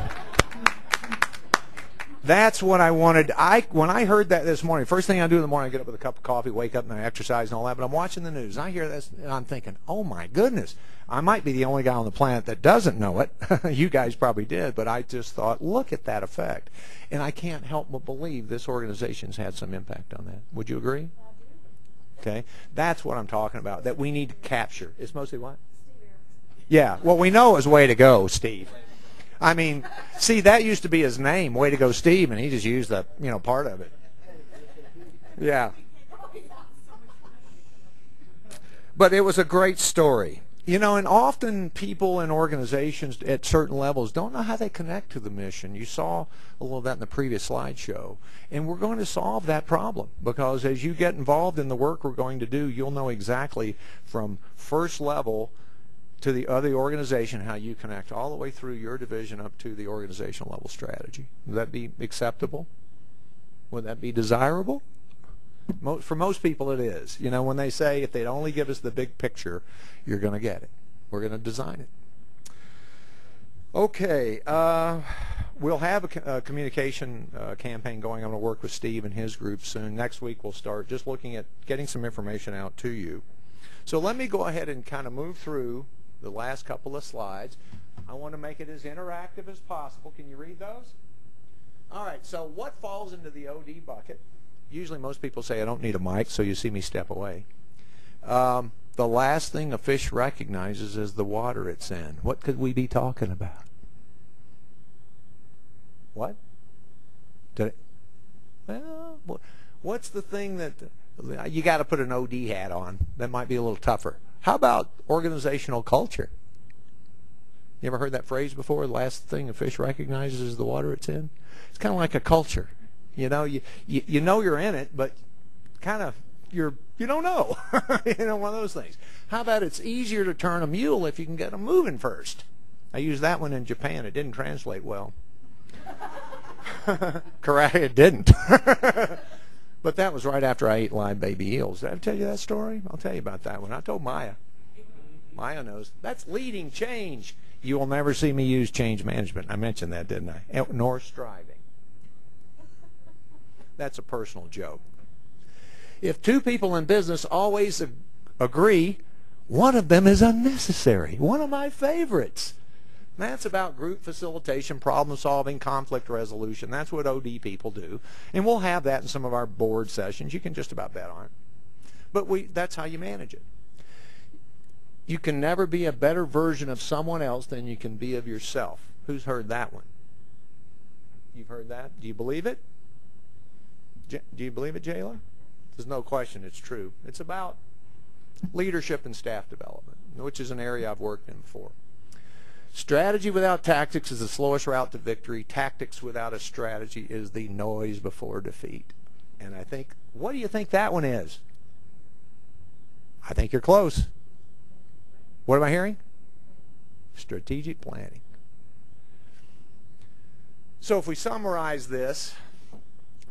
that's what I wanted. When I heard that this morning, first thing I do in the morning, I get up with a cup of coffee, wake up, and I exercise and all that, but I'm watching the news. I hear this, and I'm thinking, oh my goodness, I might be the only guy on the planet that doesn't know it. You guys probably did, but I just thought, look at that effect. And I can't help but believe this organization's had some impact on that. Would you agree? Okay, that's what I'm talking about, that we need to capture. It's mostly what? Yeah, well, we know it was Way to Go, Steve. I mean, see, that used to be his name, Way to Go, Steve, and he just used the, part of it. Yeah. But it was a great story. And often people in organizations at certain levels don't know how they connect to the mission. You saw a little of that in the previous slideshow. And we're going to solve that problem, because as you get involved in the work we're going to do, you'll know exactly from first level to the other organization how you connect all the way through your division up to the organizational level strategy. Would that be acceptable? Would that be desirable? For most people it is. When they say if they'd only give us the big picture, you're going to get it. We're going to design it. Okay, we'll have a communication campaign going. I'm going to work with Steve and his group soon. Next week we'll start just looking at getting some information out to you. So let me go ahead and kind of move through the last couple of slides. I want to make it as interactive as possible. Can you read those? All right, so what falls into the OD bucket? Usually most people say I don't need a mic, so you see me step away. The last thing a fish recognizes is the water it's in. What could we be talking about? What? Did it? Well, what's the thing that you got to put an OD hat on? That might be a little tougher. How about organizational culture? You ever heard that phrase before? The last thing a fish recognizes is the water it's in. It's kind of like a culture. You know, you know you're in it, but kind of you don't know. You know, one of those things. How about it's easier to turn a mule if you can get them moving first? I used that one in Japan. It didn't translate well. Correct, it didn't. But that was right after I ate live baby eels. Did I tell you that story? I'll tell you about that one. I told Maya. Maya knows. That's leading change. You will never see me use change management. I mentioned that, didn't I? Nor striving. That's a personal joke. If two people in business always agree, one of them is unnecessary. One of my favorites. That's about group facilitation, problem solving, conflict resolution. That's what OD people do. And we'll have that in some of our board sessions. You can just about bet on it. But that's how you manage it. You can never be a better version of someone else than you can be of yourself. Who's heard that one? You've heard that? Do you believe it? Do you believe it, Jayla? There's no question it's true. It's about leadership and staff development, which is an area I've worked in before. Strategy without tactics is the slowest route to victory. Tactics without a strategy is the noise before defeat. And I think, what do you think that one is? I think you're close. What am I hearing? Strategic planning. So if we summarize this,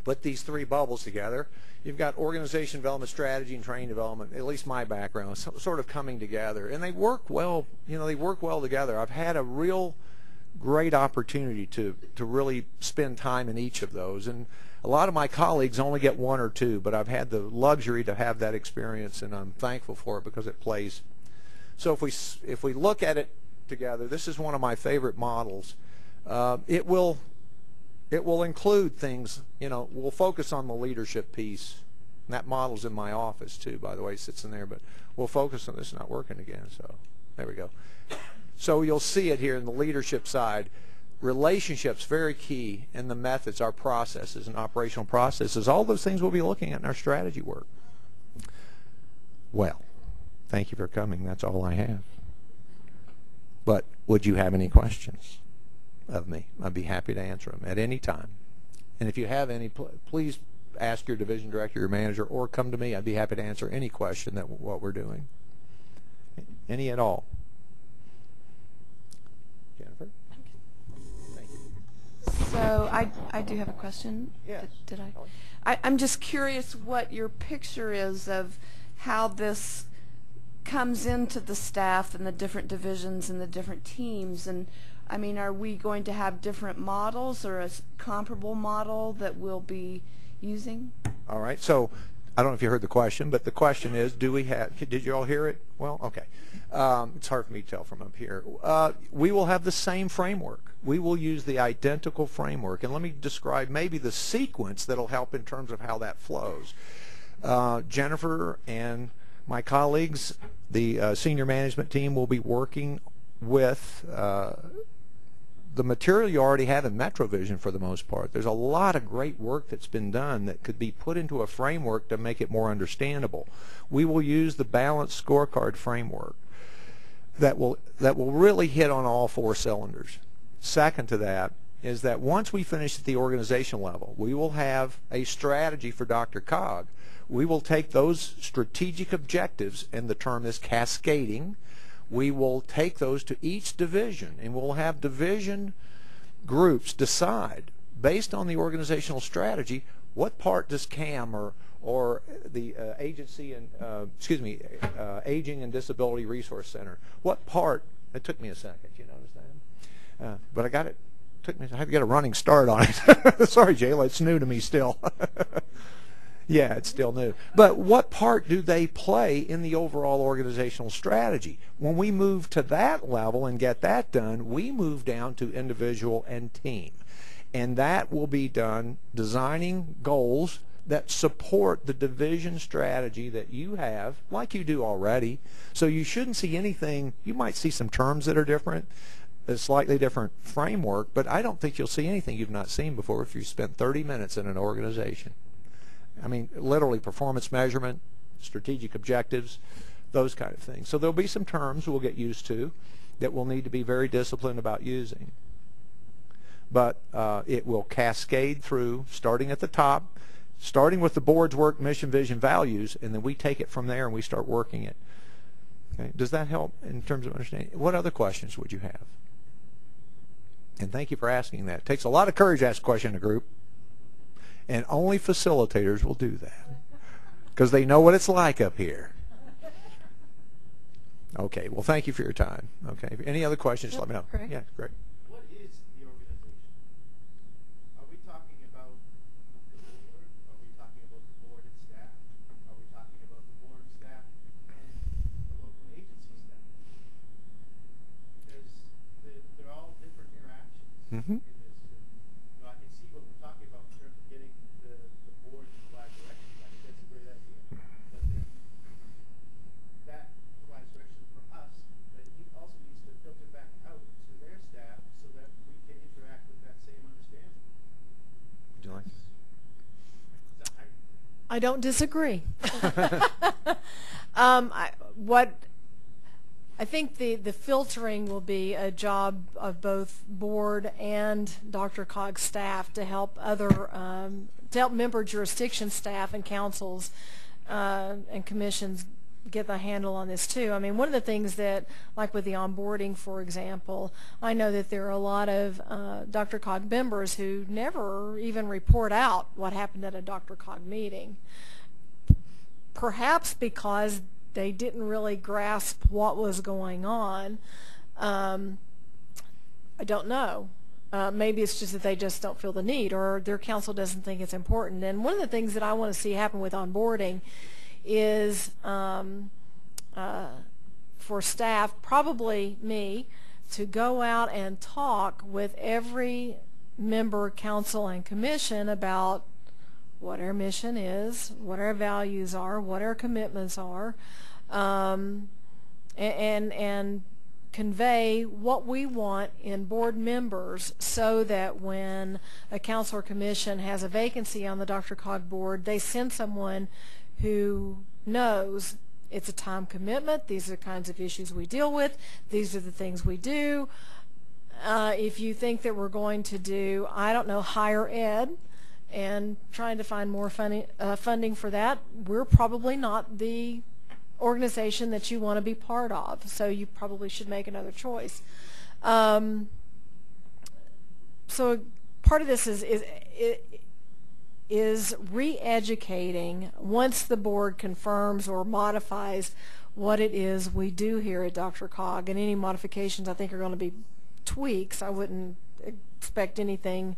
put these three bubbles together, you've got organization development, strategy, and training development, at least my background, sort of coming together. And they work well, you know, they work well together. I've had a real great opportunity to really spend time in each of those. And a lot of my colleagues only get one or two, but I've had the luxury to have that experience, and I'm thankful for it because it plays. So if we look at it together, this is one of my favorite models. It will include things, you know, we'll focus on the leadership piece. And that model's in my office too, by the way, it sits in there, but we'll focus on this. It's not working again, so there we go. So you'll see it here in the leadership side. Relationships, very key, and the methods, our processes and operational processes, all those things we'll be looking at in our strategy work. Well, thank you for coming. That's all I have. But would you have any questions of me? I'd be happy to answer them at any time. And if you have any, please ask your division director, your manager, or come to me. I'd be happy to answer any question that what we're doing. Any at all. Jennifer? Thank you. So I do have a question. Yes. Did I? I'm just curious what your picture is of how this comes into the staff and the different divisions and the different teams. And I mean, are we going to have different models or a comparable model that we'll be using? All right. So I don't know if you heard the question, but the question is, do we have, did you all hear it? Well, okay. It's hard for me to tell from up here. We will have the same framework. We will use the identical framework. And let me describe maybe the sequence that will help in terms of how that flows. Jennifer and my colleagues, the senior management team, will be working with the material you already have in MetroVision for the most part. There's a lot of great work that's been done that could be put into a framework to make it more understandable. We will use the balanced scorecard framework that will really hit on all four cylinders. Second to that is that once we finish at the organizational level, we will have a strategy for DRCOG. We will take those strategic objectives, and the term is cascading. We will take those to each division, and we'll have division groups decide, based on the organizational strategy, what part does CAM or the agency and Aging and Disability Resource Center, what part? It took me a second. You notice that? But I got it. I had to get a running start on it. Sorry, Jayla, it's new to me still. Yeah, it's still new. But what part do they play in the overall organizational strategy? When we move to that level and get that done, we move down to individual and team. And that will be done designing goals that support the division strategy that you have, like you do already. So you shouldn't see anything. You might see some terms that are different. a slightly different framework, but I don't think you'll see anything you've not seen before if you spent 30 minutes in an organization. I mean, literally performance measurement, strategic objectives, those kind of things. So there'll be some terms we'll get used to that we'll need to be very disciplined about using. But it will cascade through, starting at the top, starting with the board's work, mission, vision, values, and then we take it from there and we start working it. Okay? Does that help in terms of understanding? What other questions would you have? And thank you for asking that. It takes a lot of courage to ask a question in a group, and only facilitators will do that because they know what it's like up here. Okay, well, thank you for your time. Okay, any other questions, let me know. Great. Yeah, great. What is the organization? Are we talking about the board? Are we talking about the board and staff? Are we talking about the board, staff, and the local agency staff? Because they're all different interactions Mm-hmm. in this. And, I can see what we're talking about in terms of getting the board in the right direction. I think that's a great idea. But then that provides direction for us, but he also needs to filter back out to their staff so that we can interact with that same understanding. Would you like? I don't disagree. I think the filtering will be a job of both board and DRCOG staff to help member jurisdiction staff and councils and commissions get the handle on this too. I mean, one of the things that, like with the onboarding, for example, I know that there are a lot of DRCOG members who never even report out what happened at a DRCOG meeting, perhaps because they didn't really grasp what was going on. I don't know. Maybe it's just that they just don't feel the need, or their council doesn't think it's important. And one of the things that I want to see happen with onboarding is for staff, probably me, to go out and talk with every member, council, and commission about what our mission is, what our values are, what our commitments are, and convey what we want in board members so that when a council or commission has a vacancy on the DRCOG board, they send someone who knows it's a time commitment, these are the kinds of issues we deal with, these are the things we do. If you think that we're going to do, I don't know, higher ed, and trying to find more funding for that, we're probably not the organization that you want to be part of, so you probably should make another choice. So part of this is re-educating once the board confirms or modifies what it is we do here at DRCOG, and any modifications I think are going to be tweaks. I wouldn't expect anything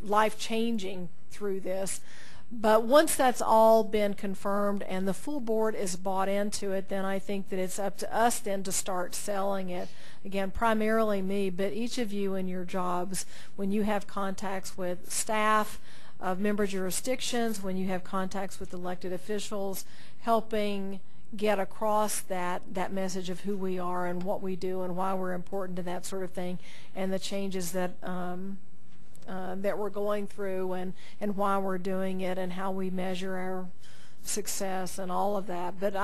life-changing through this. But once that's all been confirmed and the full board is bought into it, then I think that it's up to us then to start selling it. Again, primarily me, but each of you in your jobs, when you have contacts with staff of member jurisdictions, when you have contacts with elected officials, helping get across that message of who we are and what we do and why we're important and that sort of thing, and the changes that that we're going through and why we're doing it and how we measure our success and all of that. But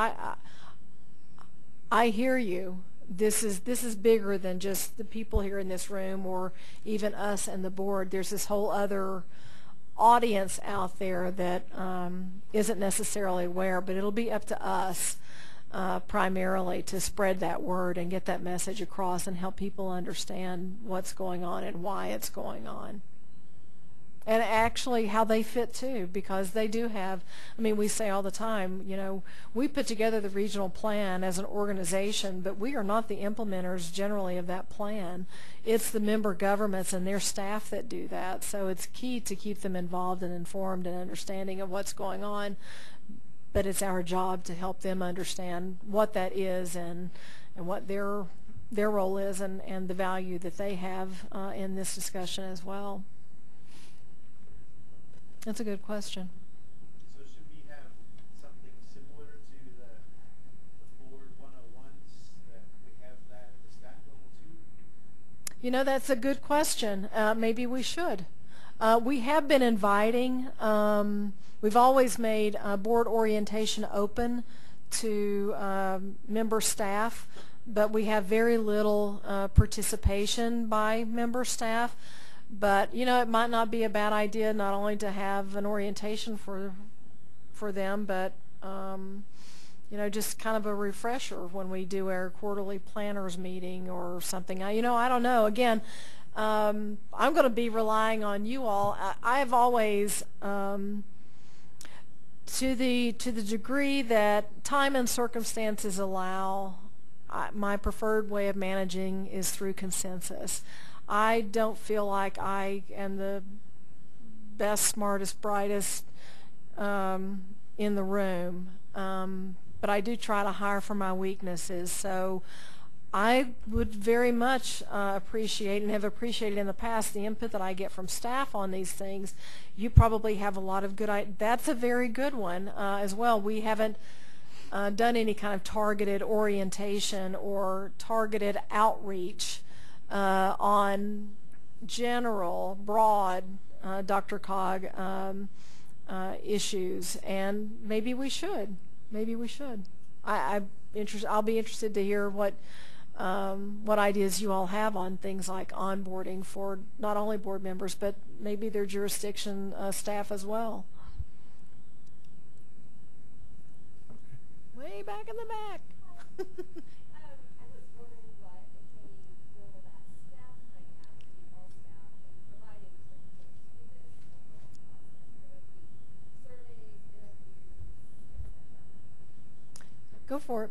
I hear you. This is bigger than just the people here in this room or even us and the board. There's this whole other audience out there that isn't necessarily aware, but it'll be up to us primarily to spread that word and get that message across and help people understand what's going on and why it's going on. And actually how they fit too, because they do have, I mean, we say all the time, we put together the regional plan as an organization, but we are not the implementers generally of that plan. It's the member governments and their staff that do that. So it's key to keep them involved and informed and understanding of what's going on. But it's our job to help them understand what that is and what their role is and the value that they have in this discussion as well. That's a good question. So should we have something similar to the board 101s that we have that the staff You know, that's a good question. Maybe we should. We have been inviting. We've always made board orientation open to member staff, but we have very little participation by member staff. But you know, it might not be a bad idea not only to have an orientation for them, but you know, just kind of a refresher when we do our quarterly planners meeting or something. You know, I don't know. Again, I'm going to be relying on you all. I've always, to the degree that time and circumstances allow, my preferred way of managing is through consensus. I don't feel like I am the best, smartest, brightest in the room, but I do try to hire for my weaknesses. So I would very much appreciate, and have appreciated in the past, the input that I get from staff on these things. You probably have a lot of good ideas. That's a very good one as well. We haven't done any kind of targeted orientation or targeted outreach on general, broad DRCOG issues, and maybe we should. Maybe we should. I'll be interested to hear what ideas you all have on things like onboarding for not only board members, but maybe their jurisdiction staff as well. Way back in the back. Go for it.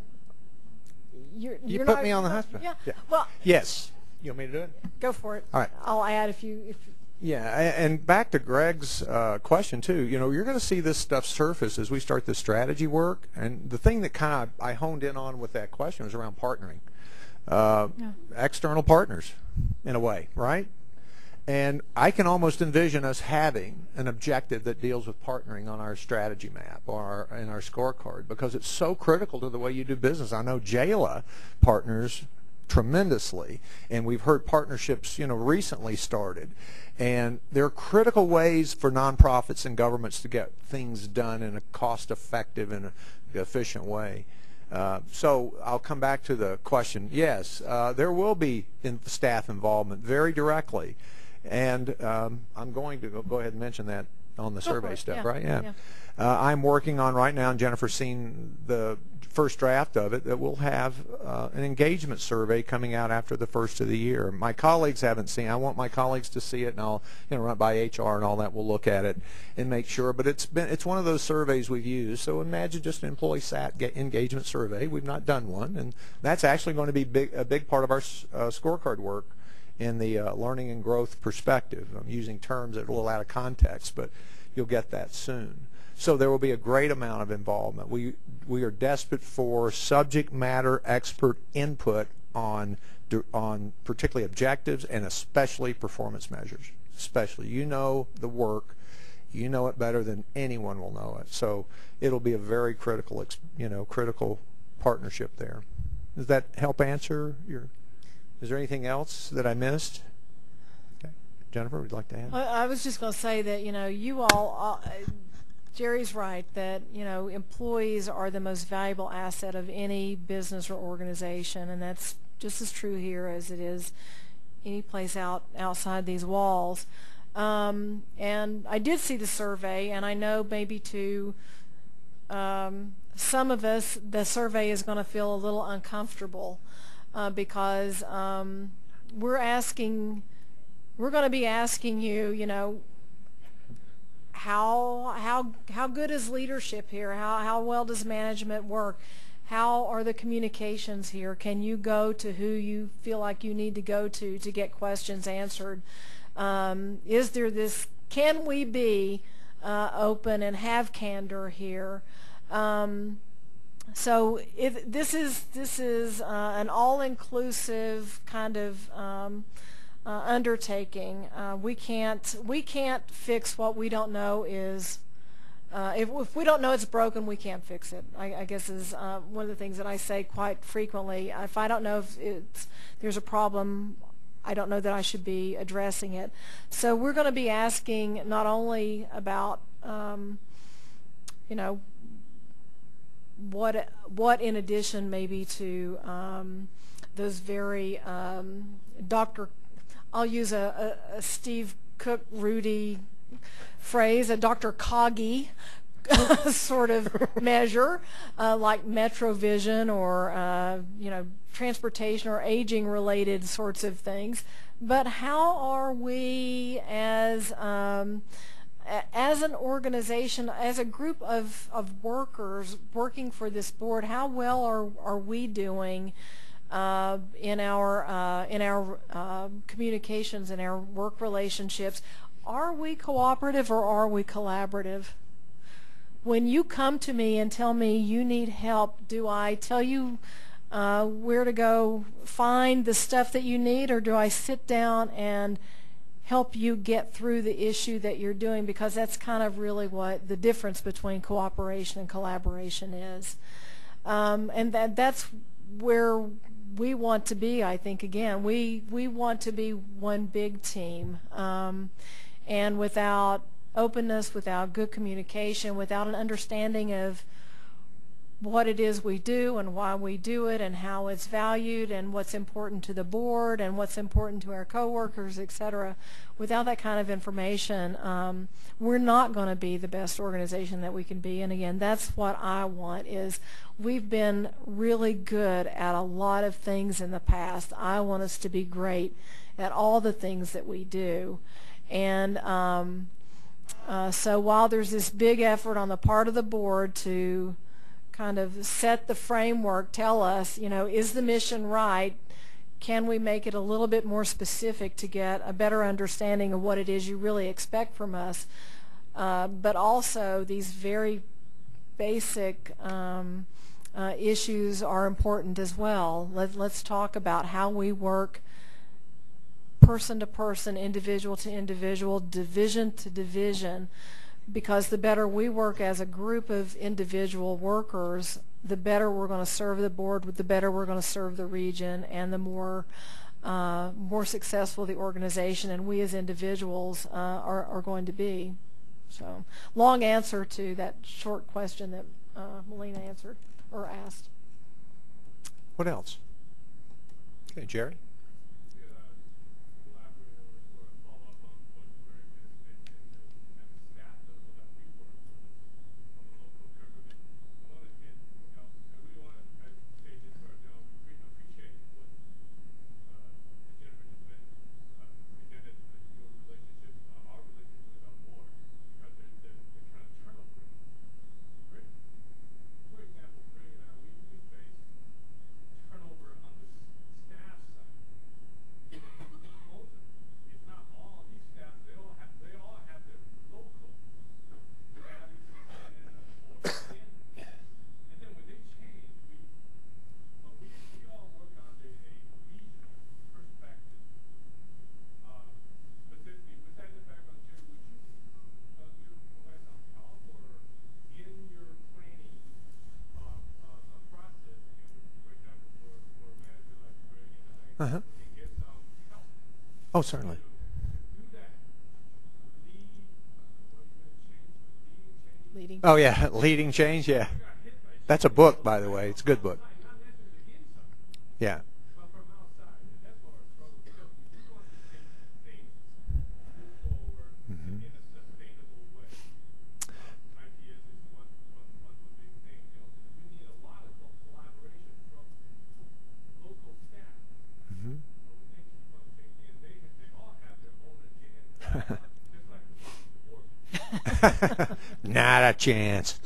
You put me on the hot spot. Yeah. Yeah. Well. Yes. You want me to do it? Go for it. All right. I'll add if you. Yeah, and back to Greg's question too. You know, you're going to see this stuff surface as we start the strategy work. And the thing that kind of I honed in on with that question was around partnering, external partners, in a way, right? And I can almost envision us having an objective that deals with partnering on our strategy map or in our scorecard, because it's so critical to the way you do business. I know JALA partners tremendously, and we've heard partnerships, you know, recently started. And there are critical ways for nonprofits and governments to get things done in a cost-effective and efficient way. So I'll come back to the question. Yes, there will be staff involvement very directly. And I'm going to go ahead and mention that on the survey stuff, right? Yeah. I'm working on right now, and Jennifer's seen the first draft of it, that we'll have an engagement survey coming out after the first of the year. My colleagues haven't seen it. I want my colleagues to see it, and I'll run it by HR and all that. We'll look at it and make sure. But it's one of those surveys we've used. So imagine just an employee SAT engagement survey. We've not done one, and that's actually going to be a big part of our scorecard work in the learning and growth perspective. I'm using terms that are a little out of context, but you'll get that soon. So there will be a great amount of involvement. We are desperate for subject matter expert input on particularly objectives and especially performance measures. Especially, you know the work, you know it better than anyone will know it. So it'll be a very critical, critical partnership there. Does that help answer your? Is there anything else that I missed? Okay. Jennifer, would you like to add? I was just going to say that, you all, Jerry's right, that, employees are the most valuable asset of any business or organization, and that's just as true here as it is any place outside these walls. And I did see the survey, and I know maybe to some of us, the survey is going to feel a little uncomfortable. Because we're going to be asking you, how good is leadership here? How well does management work? How are the communications here? Can you go to who you feel like you need to go to get questions answered? Is there this? Can we be open and have candor here? So this is an all-inclusive kind of undertaking. We can't fix what we don't know is. If we don't know it's broken, we can't fix it. I guess is one of the things that I say quite frequently. If I don't know if there's a problem, I don't know that I should be addressing it. So we're going to be asking not only about, you know, what in addition maybe to those very I'll use a Steve Cook Rudy phrase, a Dr. Coggy sort of measure, like MetroVision or you know, transportation or aging related sorts of things. But how are we as an organization, as a group of workers working for this board, how well are we doing in our communications, in our work relationships? Are we cooperative or are we collaborative? When you come to me and tell me you need help, do I tell you where to go find the stuff that you need, or do I sit down and help you get through the issue that you're doing? Because that's kind of really what the difference between cooperation and collaboration is. And that's where we want to be, I think. Again, we want to be one big team. And without openness, without good communication, without an understanding of what it is we do and why we do it and how it's valued and what's important to the board and what's important to our coworkers, etc. Without that kind of information, we're not going to be the best organization that we can be. And again, that's what I want. Is we've been really good at a lot of things in the past. I want us to be great at all the things that we do. And so while there's this big effort on the part of the board to kind of set the framework, tell us, you know, is the mission right? Can we make it a little bit more specific to get a better understanding of what it is you really expect from us? But also these very basic issues are important as well. Let's talk about how we work person to person, individual to individual, division to division, because the better we work as a group of individual workers, the better we're going to serve the board, the better we're going to serve the region, and the more successful the organization and we as individuals are going to be. So, long answer to that short question that Melina answered or asked. What else? Okay, Jerry? Uh-huh. Oh, certainly. Leading. Oh, yeah, Leading Change, yeah. That's a book, by the way. It's a good book. Yeah. Mm-hmm. Not a chance.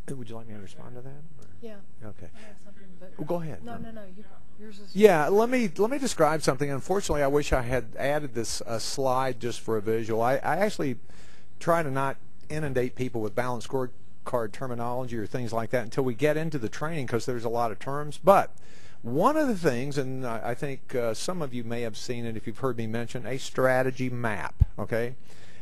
Would you like me to respond to that? Or? Yeah. Okay. I have something, but Well, go ahead. No. Yours is. Yeah, let me describe something. Unfortunately, I wish I had added this slide just for a visual. I actually try to not inundate people with balanced scorecard terminology or things like that until we get into the training, because there's a lot of terms. But one of the things, and I think some of you may have seen it if you've heard me mention, a strategy map, okay?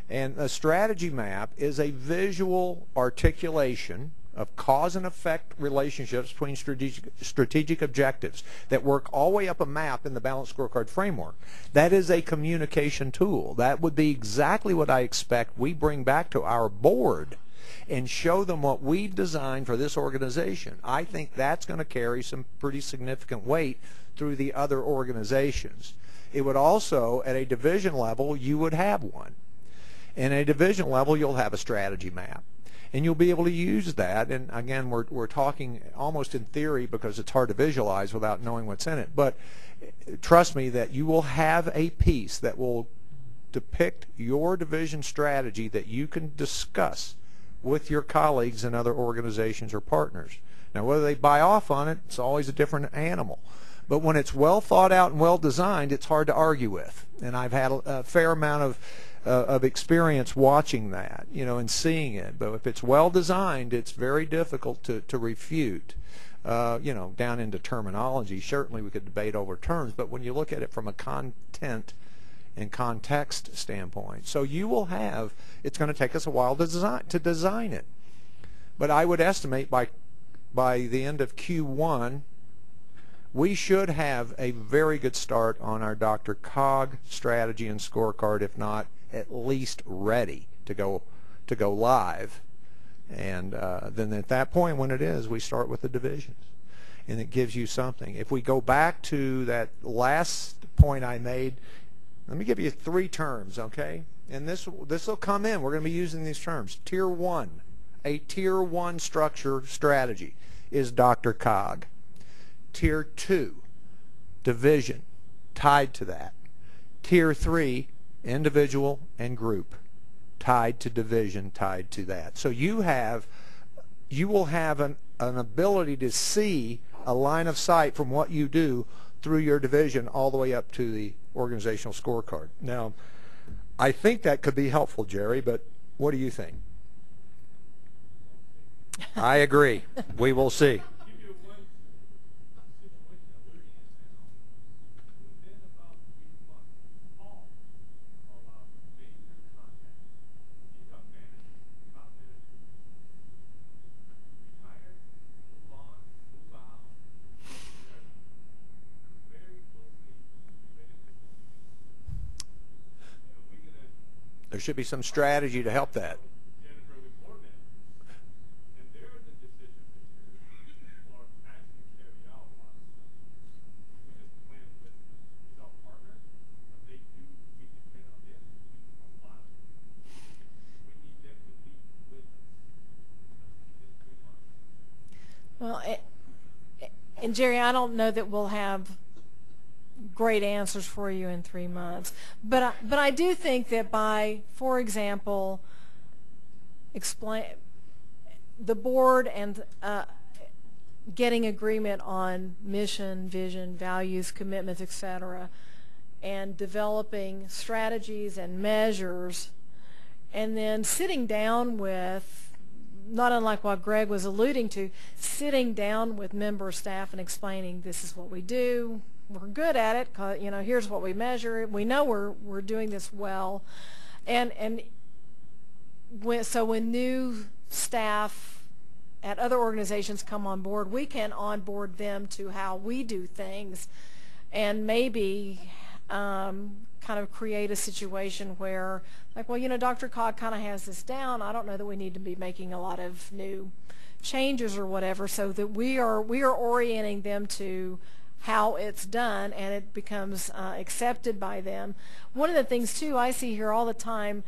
And a strategy map is a visual articulation of cause and effect relationships between strategic objectives that work all the way up a map in the balanced scorecard framework. That is a communication tool. That would be exactly what I expect we bring back to our board and show them what we've designed for this organization. I think that's going to carry some pretty significant weight through the other organizations. It would also, at a division level, you would have one. And at a division level, you'll have a strategy map. And you'll be able to use that. And again, we're talking almost in theory because it's hard to visualize without knowing what's in it. But trust me that you will have a piece that will depict your division strategy that you can discuss with your colleagues in other organizations or partners. Now, whether they buy off on it, it's always a different animal. But when it's well thought out and well designed, it's hard to argue with. And I've had a fair amount of experience watching that, and seeing it. But if it's well designed, it's very difficult to refute. Down into terminology, certainly we could debate over terms, but when you look at it from a content and context standpoint. So you will have, it's going to take us a while to design it. But I would estimate by the end of Q1, we should have a very good start on our DRCOG strategy and scorecard, if not at least ready to go live. And then at that point, when it is, we start with the divisions. And it gives you something. If we go back to that last point I made, let me give you 3 terms, okay? And this will come in. We're going to be using these terms. Tier 1, a Tier 1 structure strategy is DRCOG. Tier 2, division, tied to that. Tier 3, individual and group, tied to division, tied to that. So you will have an ability to see a line of sight from what you do through your division all the way up to the organizational scorecard. Now, I think that could be helpful, Jerry, but what do you think? I agree. We will see. There should be some strategy to help that. Well, and Jerry, I don't know that we'll have great answers for you in 3 months, but I do think that by, for example, explain the board and getting agreement on mission, vision, values, commitments, etc., and developing strategies and measures, and then sitting down with, not unlike what Greg was alluding to, sitting down with member staff and explaining this is what we do. We're good at it. Here's what we measure. We know we're doing this well, and when new staff at other organizations come on board, we can onboard them to how we do things, and maybe kind of create a situation where, like, well, DRCOG kind of has this down. I don't know that we need to be making a lot of new changes or whatever, so that we are orienting them to how it's done, and it becomes accepted by them. One of the things too I see here all the time,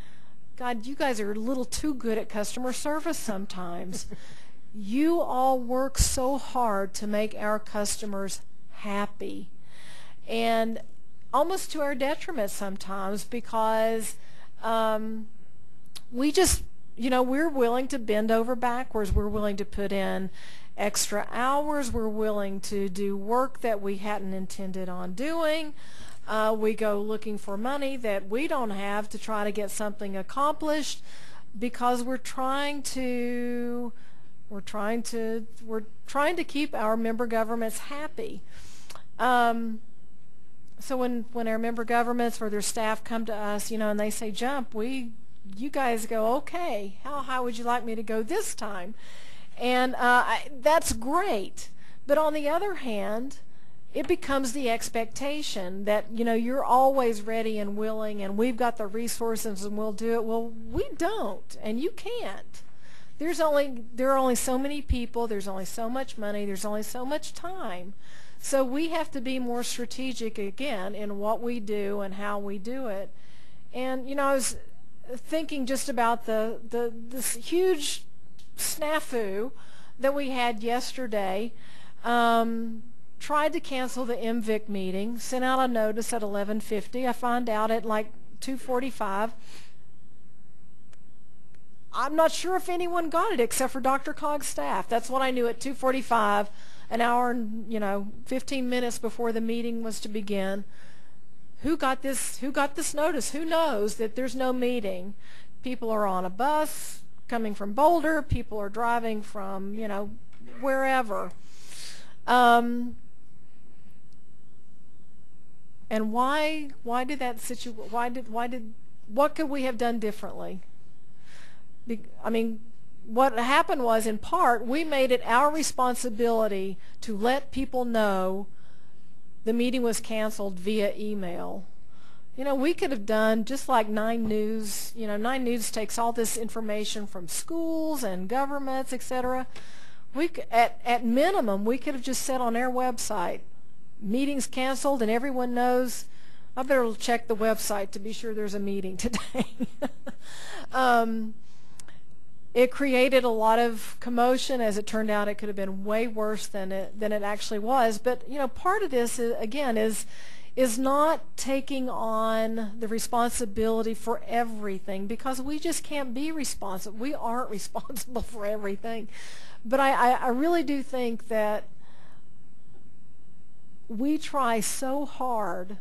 God, you guys are a little too good at customer service sometimes. You all work so hard to make our customers happy, and almost to our detriment sometimes, because we just, we're willing to bend over backwards. We're willing to put in extra hours. We're willing to do work that we hadn't intended on doing. We go looking for money that we don't have to try to get something accomplished, because we're trying to keep our member governments happy. So when our member governments or their staff come to us, and they say jump, we you guys go, okay, how high would you like me to go this time? And that's great. But on the other hand, it becomes the expectation that, you know, you're always ready and willing and we've got the resources and we'll do it. Well, we don't, and you can't. There are only so many people, there's only so much money, there's only so much time. So we have to be more strategic again in what we do and how we do it. And, you know, I was thinking just about this huge snafu that we had yesterday. Tried to cancel the MVIC meeting, sent out a notice at 11:50. I find out at like 2:45. I'm not sure if anyone got it except for Dr. Cogg's staff. That's what I knew at 2:45, an hour and 15 minutes before the meeting was to begin. Who got this notice? Who knows that there's no meeting? People are on a bus coming from Boulder. People are driving from wherever. And why did that what could we have done differently? I mean, what happened was, in part, we made it our responsibility to let people know the meeting was canceled via email. We could have done just like 9 News. 9 News takes all this information from schools and governments, etc. At minimum, we could have just said on their website, meeting's canceled, and everyone knows. I better check the website to be sure there's a meeting today. It created a lot of commotion. As it turned out, it could have been way worse than it actually was. But part of this is not taking on the responsibility for everything, because we just can't be responsible. We aren't responsible for everything. But I really do think that we try so hard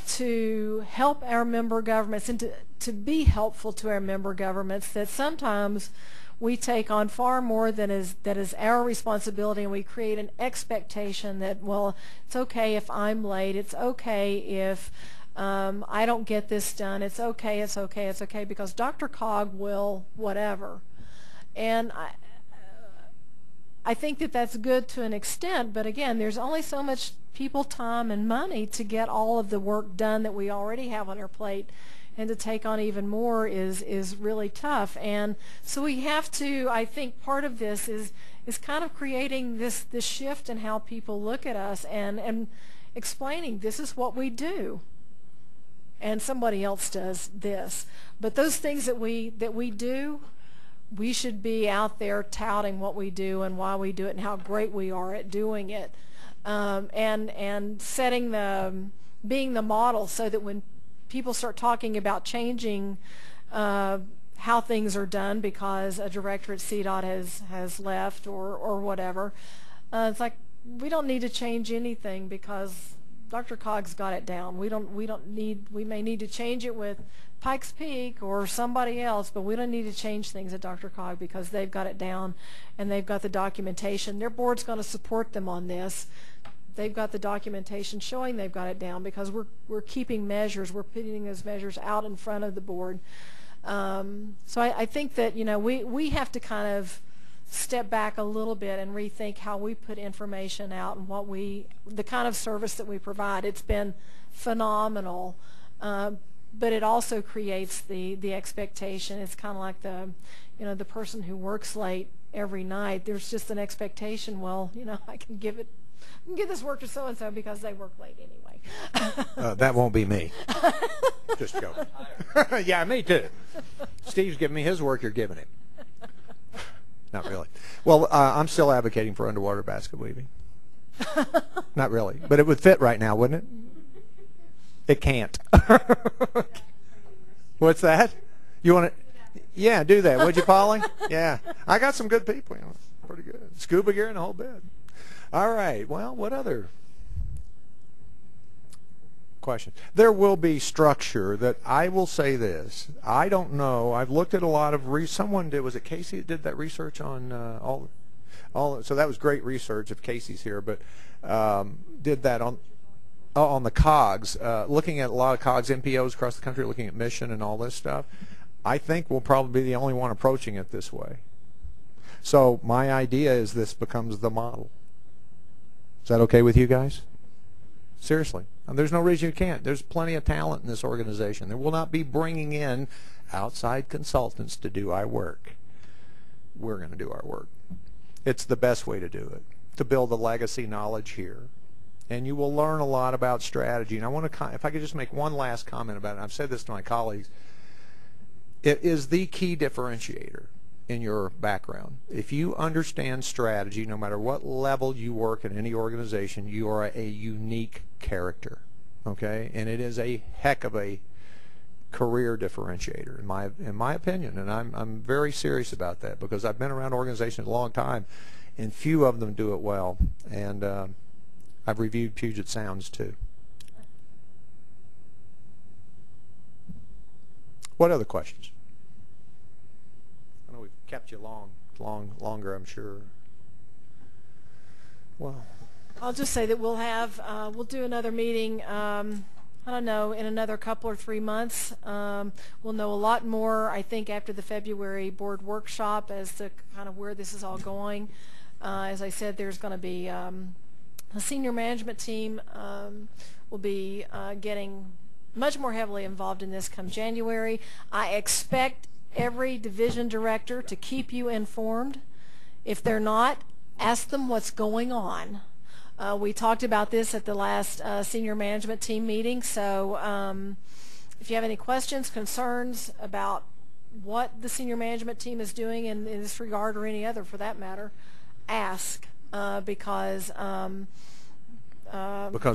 to help our member governments and to be helpful to our member governments that sometimes we take on far more that is our responsibility, and we create an expectation that, well, it's okay if I'm late, it's okay if I don't get this done, it's okay, because Dr. Cog will whatever. And I think that that's good to an extent, but again, there's only so much people, time, and money to get all of the work done that we already have on our plate, and to take on even more is really tough. And so we have to, I think part of this is kind of creating this shift in how people look at us and explaining this is what we do, and somebody else does this. But those things that we do, we should be out there touting what we do and why we do it and how great we are at doing it, and setting being the model, so that when people start talking about changing how things are done because a director at CDOT has left or whatever, it's like, we don't need to change anything because Dr. Cogg's got it down. We may need to change it with Pikes Peak or somebody else, but we don't need to change things at Dr. Cog because they've got it down and they've got the documentation. Their board's going to support them on this. They've got the documentation showing they've got it down, because we're keeping measures. We're putting those measures out in front of the board. So I think that we have to kind of step back a little bit and rethink how we put information out and the kind of service that we provide. It's been phenomenal, but it also creates the expectation. It's kind of like the person who works late every night. There's just an expectation. Well, I can give this work to so and so because they work late anyway. That won't be me. Just joking. Yeah, me too. Steve's giving me his work. You're giving him. Not really. Well, I'm still advocating for underwater basket weaving. Not really, but it would fit right now, wouldn't it? It can't. What's that? You want to? Yeah, do that, would you, Polly? Yeah, I got some good people. Pretty good. Scuba gear and the whole bit. All right. Well, what other question? There will be structure. That I will say this. I don't know. I've looked at a lot of someone did. Was it Casey that did that research on all? So that was great research. If Casey's here, but did that on the COGS, looking at a lot of COGS MPOs across the country, looking at mission and all this stuff. I think we'll probably be the only one approaching it this way. So my idea is this becomes the model. Is that okay with you guys? Seriously. And there's no reason you can't. There's plenty of talent in this organization. There will not be bringing in outside consultants to do our work. We're going to do our work. It's the best way to do it, to build the legacy knowledge here. And you will learn a lot about strategy. And I want to, if I could just make one last comment about it, and I've said this to my colleagues, it is the key differentiator in your background. If you understand strategy, no matter what level you work in any organization, you are a unique character, okay? And it is a heck of a career differentiator, in my opinion. And I'm very serious about that because I've been around organizations a long time, and few of them do it well. And I've reviewed Puget Sounds too. What other questions? I know we've kept you longer, I'm sure. Well, I'll just say that we'll do another meeting, I don't know, in another couple or 3 months. We'll know a lot more, I think, after the February board workshop as to kind of where this is all going. As I said, there's going to be the senior management team will be getting much more heavily involved in this come January. I expect every division director to keep you informed. If they're not, ask them what's going on. We talked about this at the last senior management team meeting, so if you have any questions, concerns about what the senior management team is doing in this regard or any other for that matter, ask because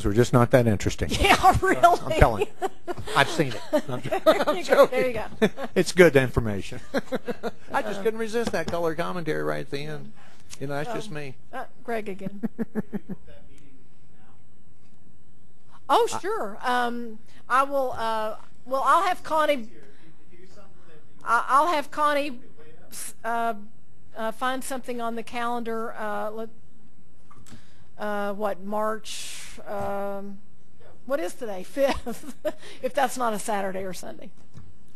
we're just not that interesting. Yeah, really. I'm telling you. I've seen it. I'm joking. There you go. It's good information. I just couldn't resist that color commentary right at the end. You know, that's just me. Greg again. Oh, sure. I will. Well, I'll have Connie. I'll have Connie find something on the calendar. What, March? What is today? 5th. If that's not a Saturday or Sunday.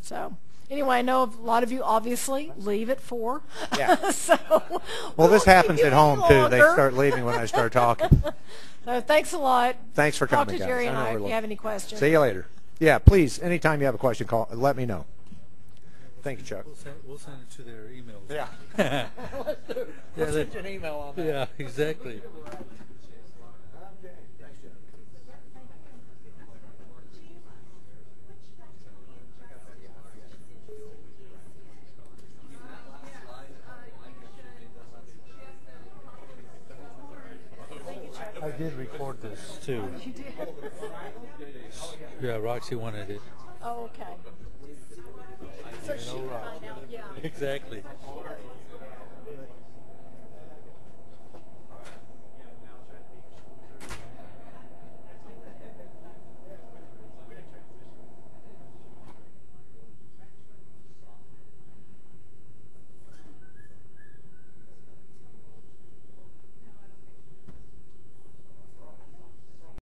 So. Anyway, I know a lot of you obviously leave at 4. Yeah. So well, this happens at home too. longer. They start leaving when I start talking. So thanks a lot. Thanks for Talk coming, to guys. Jerry and I if you have any questions. See you later. Yeah, please. Anytime you have a question, call. Let me know. Thank you, Chuck. We'll send it to their emails. Yeah. Let's send you an email on that. Yeah, exactly. I did record this too. You did? Yeah, Roxy wanted it. Oh, okay. So she found out, yeah. Exactly.